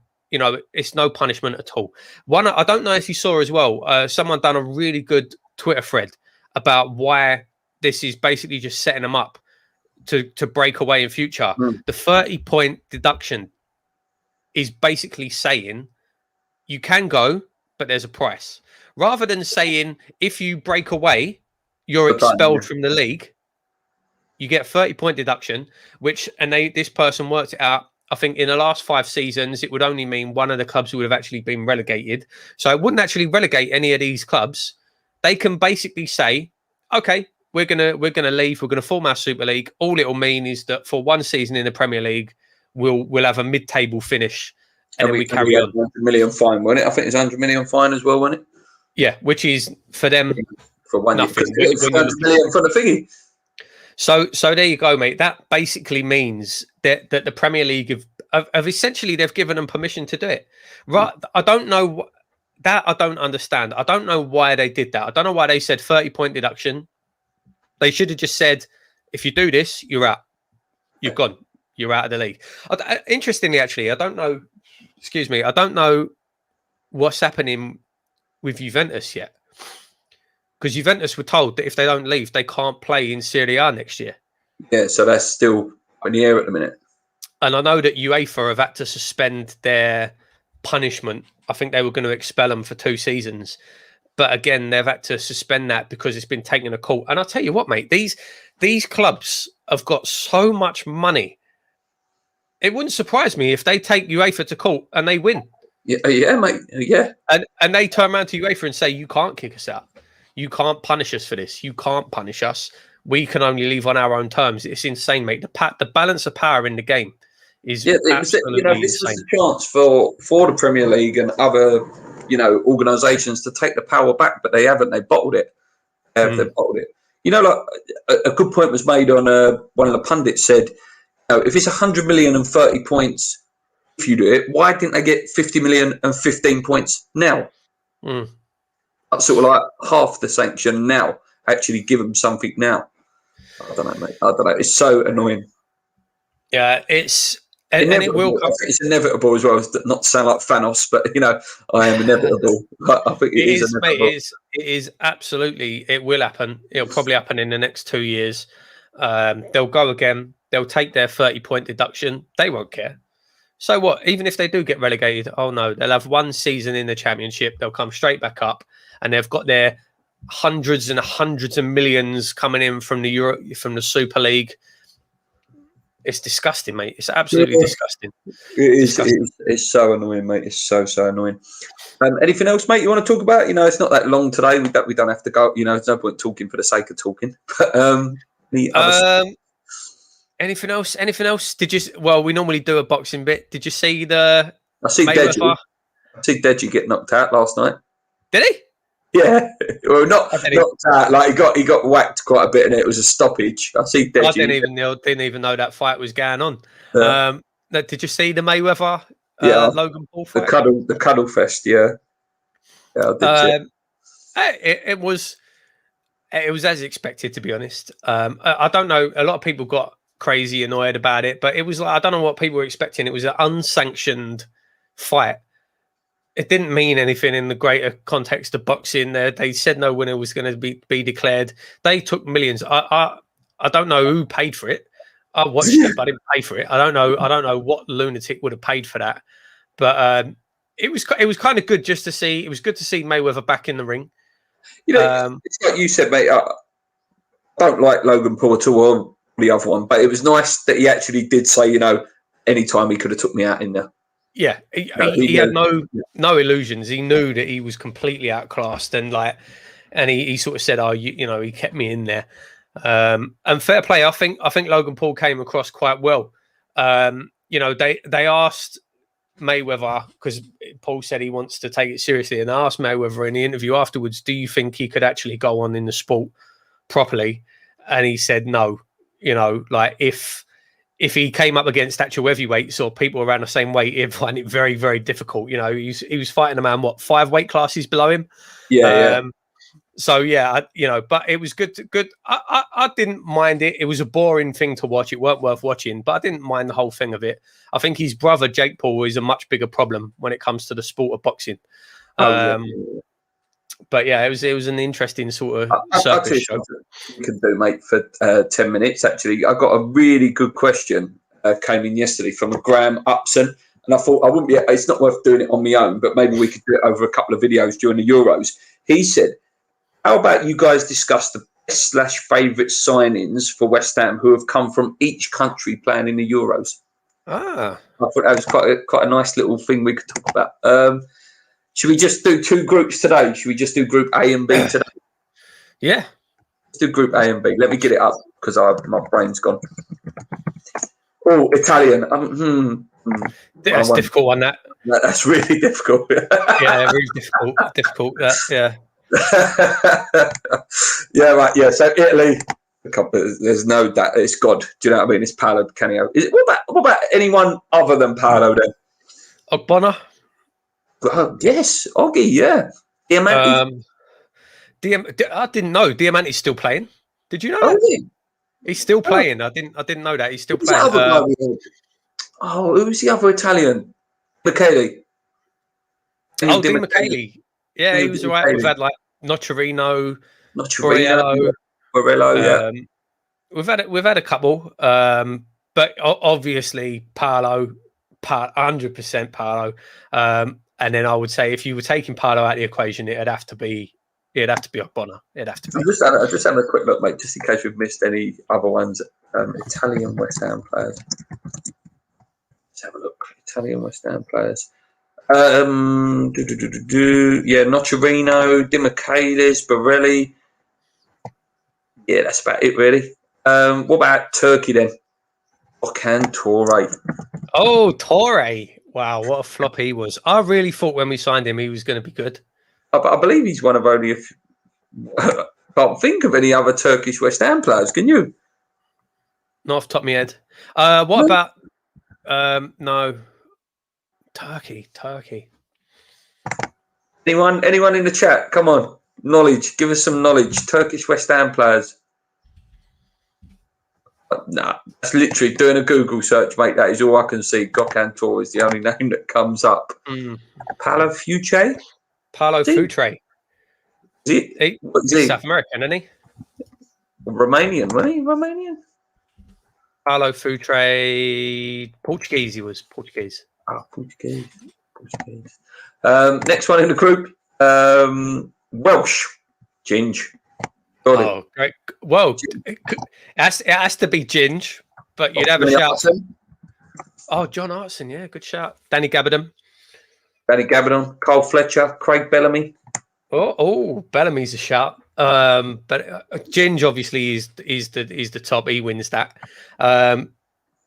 it's no punishment at all. One, I don't know if you saw as well, someone done a really good Twitter thread about why this is basically just setting them up to break away in future. The 30-point deduction is basically saying you can go, but there's a price. Rather than saying if you break away, you're expelled from the league, you get 30-point deduction, this person worked it out. I think in the last 5 seasons, it would only mean one of the clubs would have actually been relegated. So it wouldn't actually relegate any of these clubs. They can basically say, okay, we're gonna leave. We're gonna form our Super League. All it'll mean is that for one season in the Premier League, we'll have a mid-table finish, and then we carry on. 100 million fine, wasn't it? I think it's 100 million fine as well, wasn't it? Yeah, which is for them for one nothing. Year, 100 million for the thingy. So there you go, mate. That basically means that the Premier League have essentially they've given them permission to do it. Right? I don't know that. I don't understand. I don't know why they did that. I don't know why they said 30-point deduction. They should have just said, if you do this, you're out. You've gone. You're out of the league. Interestingly, actually, I don't know. Excuse me. I don't know what's happening with Juventus yet. Because Juventus were told that if they don't leave, they can't play in Serie A next year. Yeah, so that's still in the air at the minute. And I know that UEFA have had to suspend their punishment. I think they were going to expel them for 2 seasons. But again, they've had to suspend that because it's been taken to court. And I'll tell you what, mate, these clubs have got so much money. It wouldn't surprise me if they take UEFA to court and they win. Yeah, mate. Yeah. And they turn around to UEFA and say, you can't kick us out. You can't punish us for this. You can't punish us. We can only leave on our own terms. It's insane, mate. The balance of power in the game is absolutely this insane. was a chance for the Premier League and other, organisations to take the power back, but they haven't. They bottled it. They've bottled it. A good point was made on one of the pundits said, if it's 100 million and 30 points, if you do it, why didn't they get 50 million and 15 points now? Sort of like half the sanction now. Actually give them something now. I don't know, mate. I don't know. It's so annoying. Yeah, it's and it will come. I think it's inevitable as well. Not to sound like Thanos, but I am inevitable. I think it is inevitable. Mate, it is absolutely. It will happen. It'll probably happen in the next 2 years. They'll go again. They'll take their 30-point deduction. They won't care. So what? Even if they do get relegated, oh no, they'll have 1 season in the Championship. They'll come straight back up, and they've got their hundreds and hundreds of millions coming in from the Super League. It's disgusting, mate. It's absolutely disgusting. It is. It's so annoying, mate. It's so annoying. Anything else, mate? You want to talk about? It's not that long today. We don't have to go. There's no point talking for the sake of talking. But Anything else? Anything else? Did you? Well, we normally do a boxing bit. Did you see the I see Mayweather? Deji get knocked out last night. Did he? Yeah, well, not knocked out. Like he got whacked quite a bit, and it was a stoppage. I see Deji. I didn't even know that fight was going on. Yeah. Did you see the Mayweather Logan Paul fight? The cuddle fest. Yeah, I did see it. It was as expected, to be honest. I don't know. A lot of people got crazy annoyed about it, but it was like I don't know what people were expecting. It was an unsanctioned fight. It didn't mean anything in the greater context of boxing. They said no winner was going to be declared. They took millions. I don't know who paid for it. I watched it, but I didn't pay for it. I don't know what lunatic would have paid for that. But it was kind of good just to see. It was good to see Mayweather back in the ring. You know, it's like you said, mate. I don't like Logan Paul at all, or the other one, but it was nice that he actually did say, you know, anytime he could have took me out in there. Yeah, he had no illusions. He knew that he was completely outclassed, and he sort of said, "Oh, he kept me in there." And fair play. I think Logan Paul came across quite well. They asked Mayweather, because Paul said he wants to take it seriously, and I asked Mayweather in the interview afterwards, "Do you think he could actually go on in the sport properly?" And he said, "No. If he came up against actual heavyweights or people around the same weight, he'd find it very, very difficult. He was fighting a man, 5 weight classes below him. Yeah. So yeah, but it was good. I didn't mind it. It was a boring thing to watch. It weren't worth watching, but I didn't mind the whole thing of it. I think his brother Jake Paul is a much bigger problem when it comes to the sport of boxing. But yeah, it was an interesting sort of circus show. You can do, mate, for 10 minutes. Actually, I got a really good question came in yesterday from a Graham Upson, and I thought it's not worth doing it on my own, but maybe we could do it over a couple of videos during the Euros. He said, "How about you guys discuss the best/favourite signings for West Ham who have come from each country playing in the Euros?" I thought that was quite a nice little thing we could talk about. Should we just do 2 groups today? Should we just do Group A and B today? Yeah. Let's do Group A and B. Let me get it up because my brain's gone. Oh, Italian. That's a difficult one, that. That's really difficult. Yeah, really difficult. Yeah. Yeah, right. Yeah, so Italy, there's no doubt. It's God. Do you know what I mean? It's Paolo Canio. What about anyone other than Paolo then? Ogbonna? Yes, Oggy, yeah. Diamanti. I didn't know Diamanti's still playing. Did you know that? Yeah. He's still playing. I didn't know that. He's still playing. Who was the other Italian? Michele. Di Michele. Yeah, he was all right. We've had Nocerino, Borello, yeah. We've had a couple, but obviously Paolo, 100% Paolo. And then I would say if you were taking Paolo out of the equation, it'd have to be Ogbonna. It'd have to be. I'm just having a quick look, mate, just in case we've missed any other ones. Italian West Ham players. Let's have a look. Italian West Ham players. Yeah, Nocerino, Di Michelis, Borelli. Yeah, that's about it, really. What about Turkey then? Okan Torre. Oh, Torre. Wow, what a flop he was. I really thought when we signed him, he was going to be good. I believe he's one of only a few. I can't think of any other Turkish West Ham players, can you? Not off the top of my head. What about... no. Turkey. Anyone in the chat? Come on. Knowledge. Give us some knowledge. Turkish West Ham players. Nah, that's literally doing a Google search, mate. That is all I can see. Gökhan Torre is the only name that comes up. Paulo Futre? Paulo Futre. Is he? He's South American, isn't he? Romanian, wasn't he? Romanian? Paulo Futre, Portuguese. He was Portuguese. Portuguese. Next one in the group, Welsh. Ginge. Oh, great. Well, it has to be Ginge, but you'd have a shout. Oh, John Artson, yeah, good shout. Danny Gabardon, Carl Fletcher, Craig Bellamy. Oh, Bellamy's a shout. But Ginge obviously is the top. He wins that.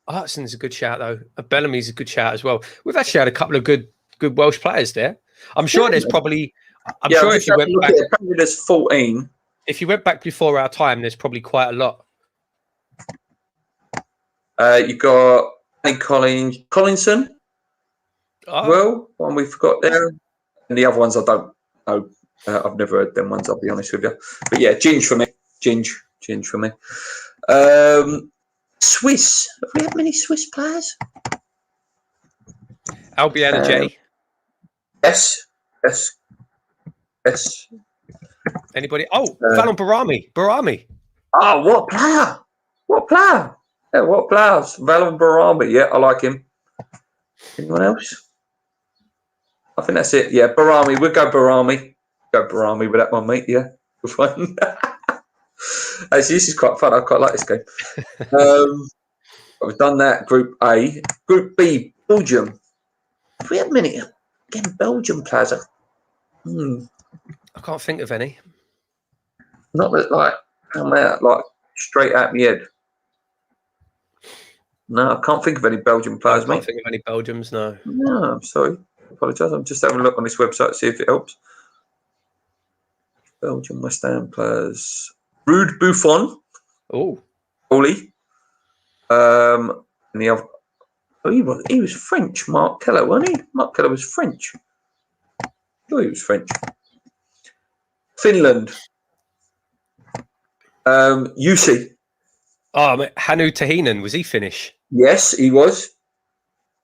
Hartson's a good shout though. Bellamy's a good shout as well. We've actually had a couple of good Welsh players there. I'm sure there's probably. I'm sure if you went back, apparently there's 14. If you went back before our time, there's probably quite a lot. You got Collinson. Oh. Well, one we forgot there, and the other ones I don't know. I've never heard them ones. I'll be honest with you. But yeah, Ginge for me. Ginge for me. Swiss. Have we had many Swiss players? Albion J. Yes. Anybody? Oh, Fallon Barami. Oh, what player? Yeah, what players? Valon Barami. Yeah, I like him. Anyone else? I think that's it. Yeah, Barami. We'll go Barami. Go Barami with that one, mate. Yeah, good fun. Actually, this is quite fun. I quite like this game. We've done that. Group A. Group B, Belgium. Have we had many? Again, Belgium players. I can't think of any. Not that, like straight out my head. No, I can't think of any Belgian players, I can't think of any Belgians, no. No, I'm sorry. I apologise. I'm just having a look on this website to see if it helps. Belgian West Ham players. Rude Buffon. Oh. Oli. And the other. Oh, he was French, Mark Keller, wasn't he? Mark Keller was French. Sure, he was French. Finland. UC. Oh, Hanu Tahinen, was he Finnish? Yes, he was.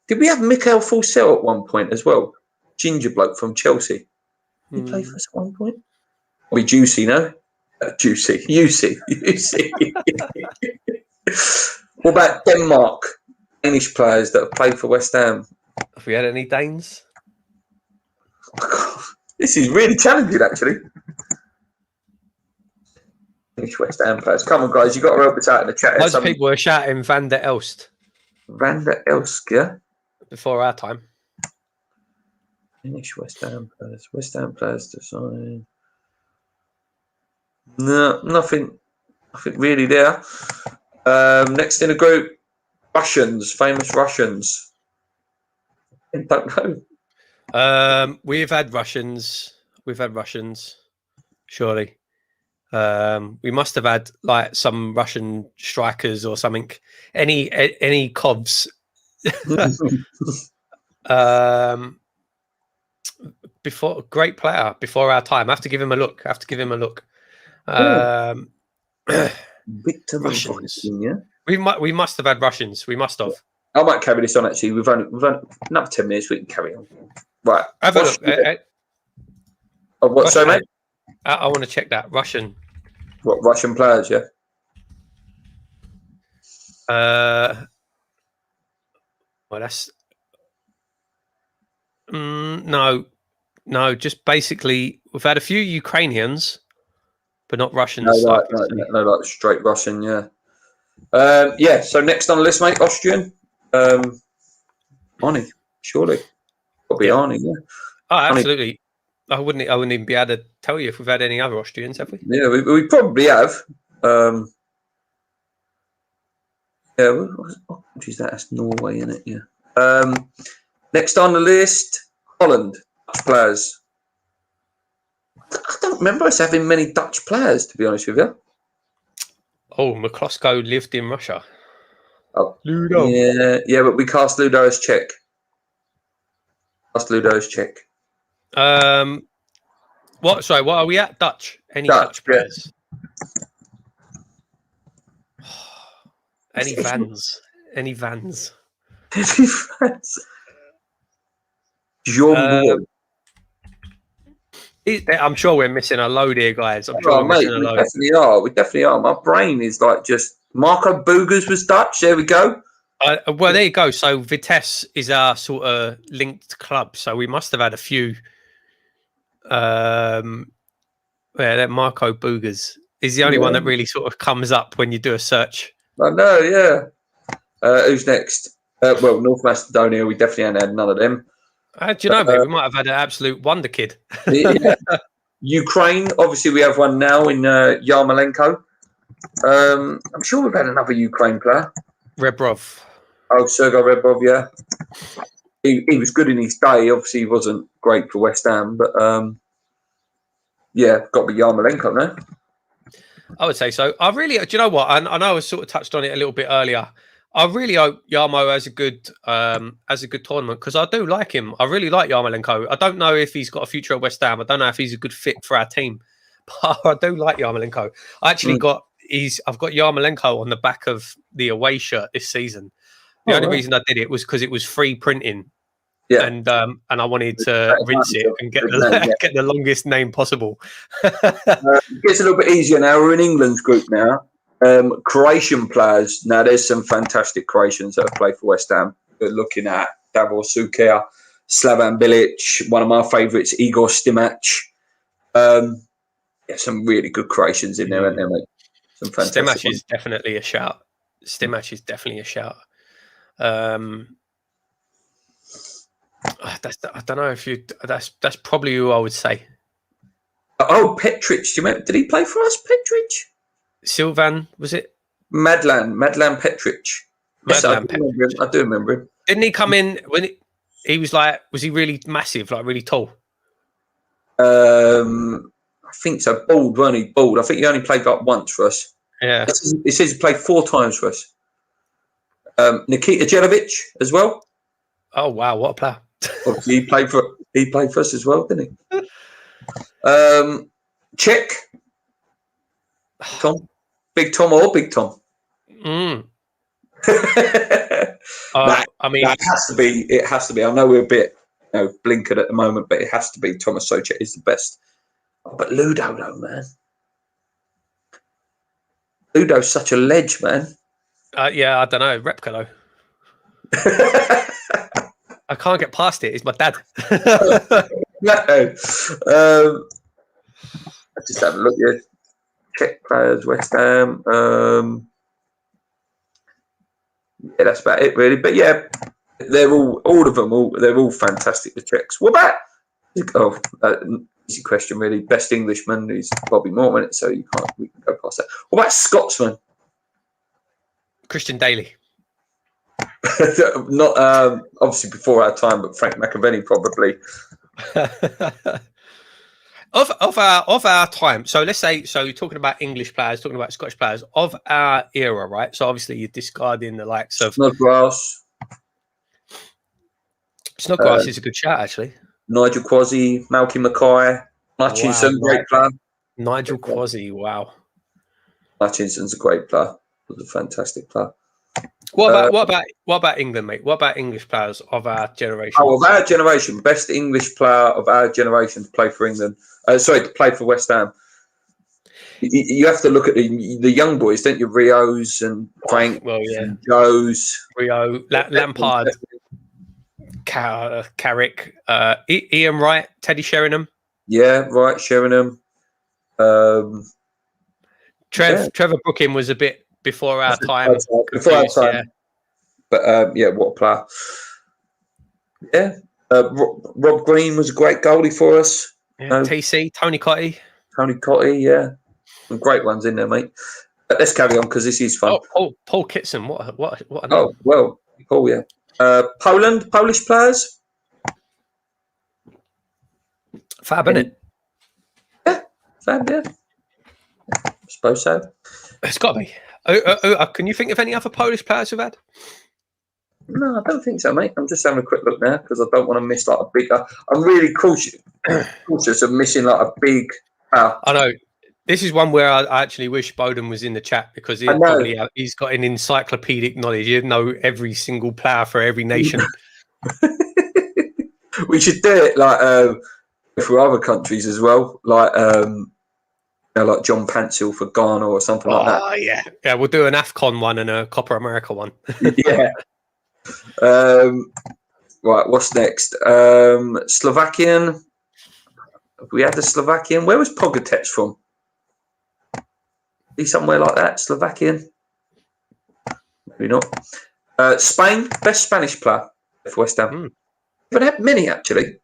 Did we have Mikael Forsell at one point as well? Ginger bloke from Chelsea. Did he play for us at one point? We Juicy, no? Juicy. UC. What about Denmark? Danish players that have played for West Ham. Have we had any Danes? This is really challenging, actually. Danish West Ham players. Come on, guys. You've got to help us out in the chat. Loads of people were shouting Van der Elst. Van der Elst, yeah? Before our time. Danish West Ham players. West Ham players to sign. No, nothing really there. Next in the group, Russians, famous Russians. I don't know. We've had Russians, surely. We must have had like some Russian strikers or something. Any Cobs. Great player before our time. I have to give him a look. Victor Russians. Yeah? We must have had Russians. We must have. I might carry this on. Actually, we've only another 10 minutes. We can carry on. Right. Have a look. What's so, mate? I want to check that Russian. What Russian players? Yeah. Well, that's no. Just basically, we've had a few Ukrainians, but not Russians. No, like straight Russian. Yeah. Yeah. So next on the list, mate, Austrian. Arnie, surely. Got to be Arnie. Yeah. Oh, absolutely. I wouldn't even be able to tell you if we've had any other Austrians, have we? Yeah, we probably have. Yeah, what country is that? That's Norway, isn't it? Yeah. Next on the list, Holland. Dutch players. I don't remember us having many Dutch players, to be honest with you. Oh, McCloskey lived in Russia. Oh, Ludo. Yeah, but we cast Ludo as Czech. What? Sorry, what are we at? Dutch. Any Dutch players? Yeah. Any Vans? Any Vans? John I'm sure we're missing a load here, guys. We definitely are. My brain is like just Marco Boogers was Dutch. There we go. Well, there you go. So Vitesse is our sort of linked club. So we must have had a few. That Marco Boogers is the only one that really sort of comes up when you do a search. I know, yeah. Who's next? Well, North Macedonia. We definitely haven't had none of them. Do you know, mate? We might have had an absolute wonder kid. Yeah. Ukraine, obviously we have one now in Yarmolenko. I'm sure we've had another Ukraine player. Rebrov. Oh, Sergei Rebrov, yeah. He was good in his day. Obviously, he wasn't great for West Ham, but yeah, got to be Yarmolenko now. I would say so. I really, do you know what? I know I sort of touched on it a little bit earlier. I really hope Yarmo has a good tournament because I do like him. I really like Yarmolenko. I don't know if he's got a future at West Ham. I don't know if he's a good fit for our team, but I do like Yarmolenko. I've got Yarmolenko on the back of the away shirt this season. The only reason I did it was because it was free printing. Yeah, and I wanted to rinse it and get the longest name possible. It gets a little bit easier now. We're in England's group now. Croatian players. Now, there's some fantastic Croatians that have played for West Ham. We're looking at Davor Suker, Slavan Bilic, one of my favourites, Igor Stimac. Yeah, some really good Croatians in there, aren't there, mate? Some fantastic Stimac ones. is definitely a shout. Stimac is definitely a shout. I don't know if you. That's probably who I would say. Oh, Petric. Do you remember? Did he play for us, Petric? Sylvan, was it? Madlan Petric. Yes, I do remember him. Didn't he come in when he was like? Was he really massive? Like really tall? I think so. Bald, weren't he? Bald. I think he only played like once for us. Yeah. It says he played 4 times for us. Nikita Jelavic as well. Oh wow, what a player! Obviously, he played for us as well, didn't he? Czech. Tom. Big Tom or Big Tom? I mean, it has to be. It has to be. I know we're a bit blinkered at the moment, but it has to be. Thomas Soucek is the best. Oh, but Ludo, though, man. Ludo's such a ledge, man. Yeah, I don't know. Repka, though. I can't get past it. It's my dad. No. Let's just have a look here. Czech players, West Ham. Yeah, that's about it, really. But yeah, they're all of them. They're all fantastic. The Czechs. What about? Easy question, really. Best Englishman is Bobby Moore, isn't it? So we can go past that. What about Scotsman? Christian Daly. Not obviously before our time, but Frank McAvenny probably. Of our time, so let's say, you're talking about English players, talking about Scottish players of our era, right? So obviously you're discarding the likes of Snodgrass. Snodgrass is a good shout, actually. Nigel Quazzy, Malky Mackay, Hutchinson, great player. Nigel Quazzy, wow. Hutchinson's a great player. He was a fantastic player. What about England, mate? What about English players of our generation? Oh, of our generation, best English player of our generation to play for England. To play for West Ham. You have to look at the young boys, don't you? Rios and Frank, and Joes, Rio, Lampard, Carrick, Ian Wright, Teddy Sheringham. Yeah, Wright, Sheringham. Trevor Brooking was a bit before our time. Before our time. Yeah. But what a player. Yeah. Rob Green was a great goalie for us. Yeah. TC, Tony Cotty. Yeah. Some great ones in there, mate. But let's carry on because this is fun. Paul Kitson, what a name. Oh, well, Paul, yeah. Polish players. Fab, innit? Yeah, Fab, yeah. I suppose so. It's got to be. Can you think of any other Polish players we've had? No, I don't think so, mate. I'm just having a quick look now because I don't want to miss like a big. I'm really cautious of missing like a big. I know. This is one where I actually wish Bowden was in the chat because he's got an encyclopedic knowledge. He'd know every single player for every nation. We should do it like for other countries as well, like like John Pansel for Ghana or something like that. Oh yeah, we'll do an AFCON one and a Copa America one. Yeah. Right, what's next? Slovakian. We had the Slovakian. Where was Pogatetz from? Be somewhere like that, Slovakian. Maybe not. Spain, best Spanish player for West Ham. We haven't had many actually.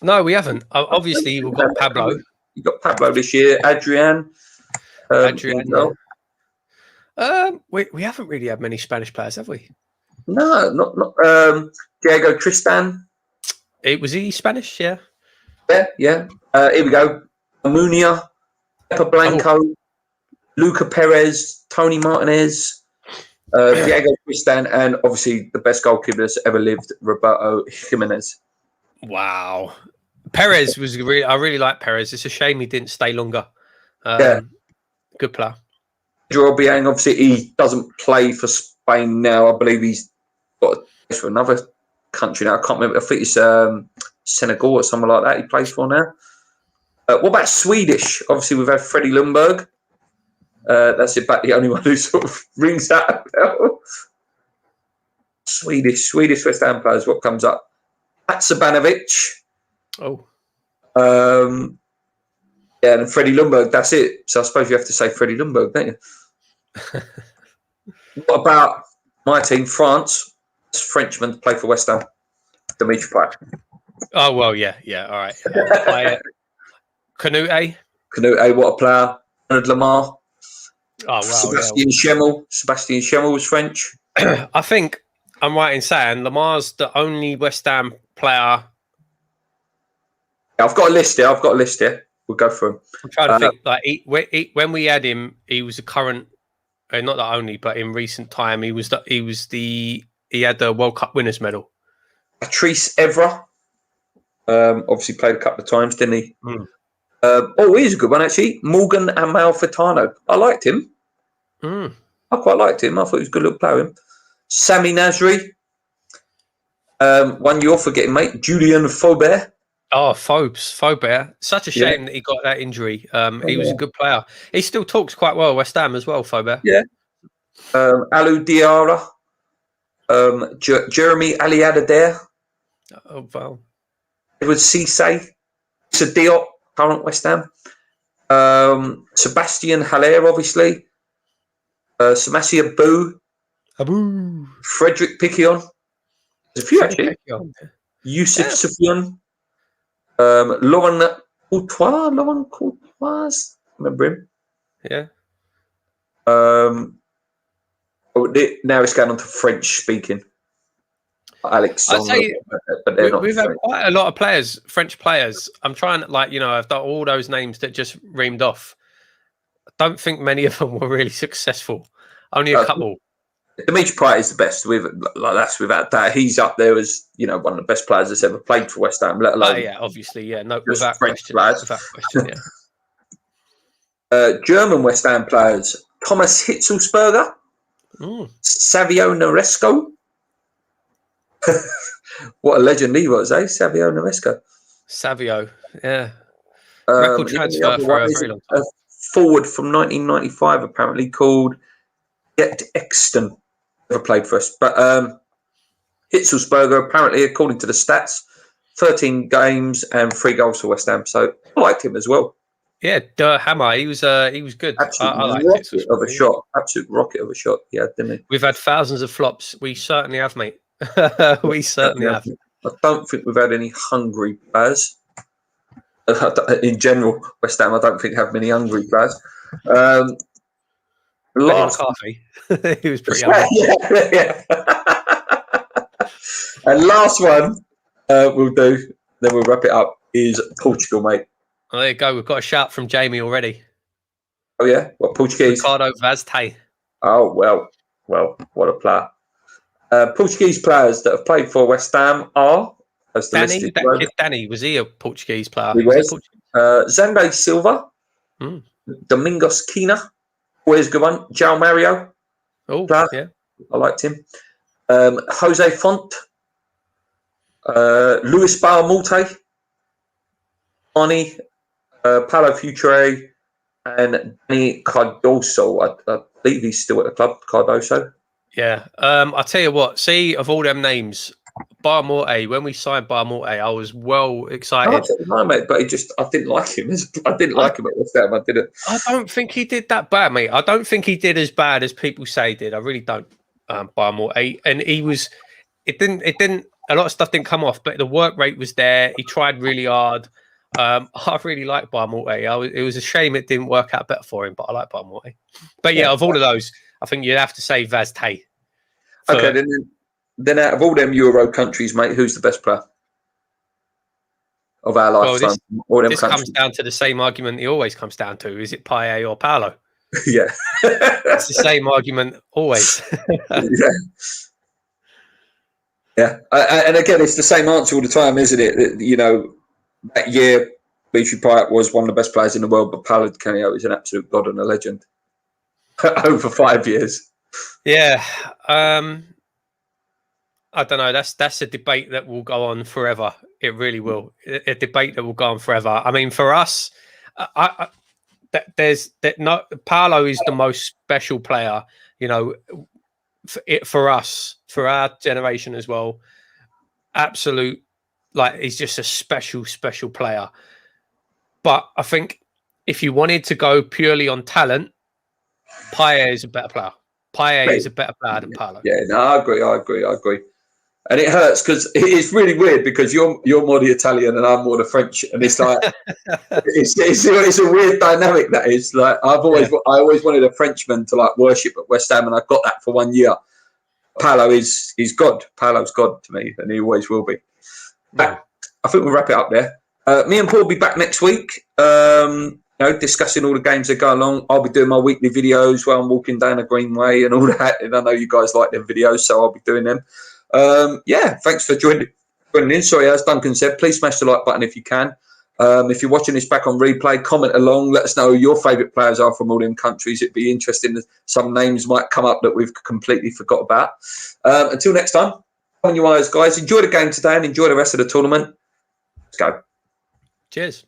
No, we haven't. Obviously, we've got Pablo. You got Pablo this year, Adrian. Adrian. Well. We haven't really had many Spanish players, have we? No, not Diego Tristan. Was he Spanish? Yeah. Yeah. Here we go. Amunia, Pepe Blanco, Luca Perez, Tony Martinez, Diego Tristan, and obviously the best goalkeeper that's ever lived, Roberto Jimenez. Wow. Perez was really. I really like Perez. It's a shame he didn't stay longer. Good player. Obiang, obviously, he doesn't play for Spain now. I believe he's got a place for another country now. I can't remember. I think it's Senegal or something like that he plays for now. What about Swedish? Obviously, we've had Freddie Lundberg. That's about the only one who sort of rings that a bell. Swedish West Ham players. What comes up? Hatsabanovic. Oh. Yeah, and Freddie Lundberg, that's it. So I suppose you have to say Freddie Lundberg, don't you? What about my team, France? This Frenchman to play for West Ham, Dimitri Payet. Oh, well, yeah, all right. Canute, what a player. Bernard Lamar. Oh, wow. Sebastian Schemmel. Sebastian Schemmel was French. I think I'm right in saying Lamar's the only West Ham player. I've got a list here. We'll go through him. I'm trying to think. Like when we had him, he was a current, not the only, but in recent time, he had the World Cup winners medal. Patrice Evra, obviously played a couple of times, didn't he? Mm. He's a good one actually. Morgan Amalfitano. I liked him. I quite liked him. I thought he was a good little player. Sami Nasri. One you're forgetting, mate. Julian Faubert. Oh, Faubert. Such a shame that he got that injury. He was a good player. He still talks quite well West Ham as well, Faubert. Yeah. Alou Diarra. Jeremy Aliadadair. Oh, wow. Edward Cisse. Diop, current West Ham. Sebastian Haller, obviously. Samasia Abu. Frederick Piquion. There's a few actually. Yusuf Sufyan. Laurent Courtois. Remember him? Yeah. Now it's going on to French speaking. Alex, but they're not. We've had quite a lot of players, French players. I'm trying to, I've done all those names that just reamed off. I don't think many of them were really successful. Only a couple. Dimitri Payet is the best. That's without doubt. He's up there as one of the best players that's ever played for West Ham. Let alone, obviously, no, without French question. players. Without question, yeah. German West Ham players: Thomas Hitzelsberger, Savio Noresco. What a legend he was, eh? Savio Noresco. Savio, yeah. Record transfer for a very long time. A forward from 1995, apparently, called Get Exton. Never played for us. But Hitzelsberger, apparently, according to the stats, 13 games and 3 goals for West Ham. So I liked him as well. Yeah, Hammer, he was good. Absolute rocket of a shot. Absolute rocket of a shot. Yeah, didn't he? We've had thousands of flops. We certainly have, mate. We certainly have. I don't think we've had any hungry players. In general, West Ham, I don't think have many hungry players. Last coffee. He was pretty hungry. yeah. And last one we'll do, then we'll wrap it up, is Portugal, mate. Oh, there you go. We've got a shout from Jamie already. Oh, yeah? What, Portuguese? Ricardo Vazte. Oh, well, what a player. Portuguese players that have played for West Ham are, as the Danny, list that is kid Danny, was he a Portuguese player? He was. Xande Silva, Domingos Quina, always a good one. João Mario, player. Yeah. I liked him. Jose Font, Luis Barmalte, Arnie, Paulo Futre, and Danny Cardoso. I believe he's still at the club, Cardoso. Yeah. I'll tell you what, see, of all them names, Barmalte, when we signed Barmalte, I was well excited. No, mate, but I didn't like him. I didn't like him at West Ham. I don't think he did that bad, mate. I don't think he did as bad as people say he did. I really don't. Barmalte, and it didn't. A lot of stuff didn't come off, but the work rate was there. He tried really hard. I really like Barmorte. It was a shame it didn't work out better for him, but I like Barmorte. But yeah, of all of those, I think you'd have to say Vaz Tate. Okay, then out of all them Euro countries, mate, who's the best player of our lifetime? This comes down to the same argument it always comes down to. Is it Payet or Paolo? Yeah. It's the same argument always. Yeah. And again, it's the same answer all the time, isn't it? You know, that year, Dimitri Payet was one of the best players in the world, but Paolo Di Canio is an absolute god and a legend. Over 5 years. Yeah. I don't know. That's a debate that will go on forever. It really will. A debate that will go on forever. I mean, for us, Paolo is the most special player. You know, for us, for our generation as well. Absolute, like he's just a special player. But I think if you wanted to go purely on talent, Payet is a better player. Payet is a better player than Paolo. Yeah, no, I agree. And it hurts because it's really weird because you're more the Italian and I'm more the French, and it's like it's a weird dynamic that is. Like I always wanted a Frenchman to like worship at West Ham, and I got that for 1 year. Paolo is God. Paolo's God to me, and he always will be. I think we'll wrap it up there. Me and Paul will be back next week. Discussing all the games that go along. I'll be doing my weekly videos while I'm walking down the Greenway and all that. And I know you guys like them videos, so I'll be doing them. Thanks for joining in. Sorry, as Duncan said, please smash the like button if you can. If you're watching this back on replay, comment along. Let us know who your favourite players are from all them countries. It'd be interesting. Some names might come up that we've completely forgot about. Until next time, on your eyes, guys. Enjoy the game today and enjoy the rest of the tournament. Let's go. Cheers.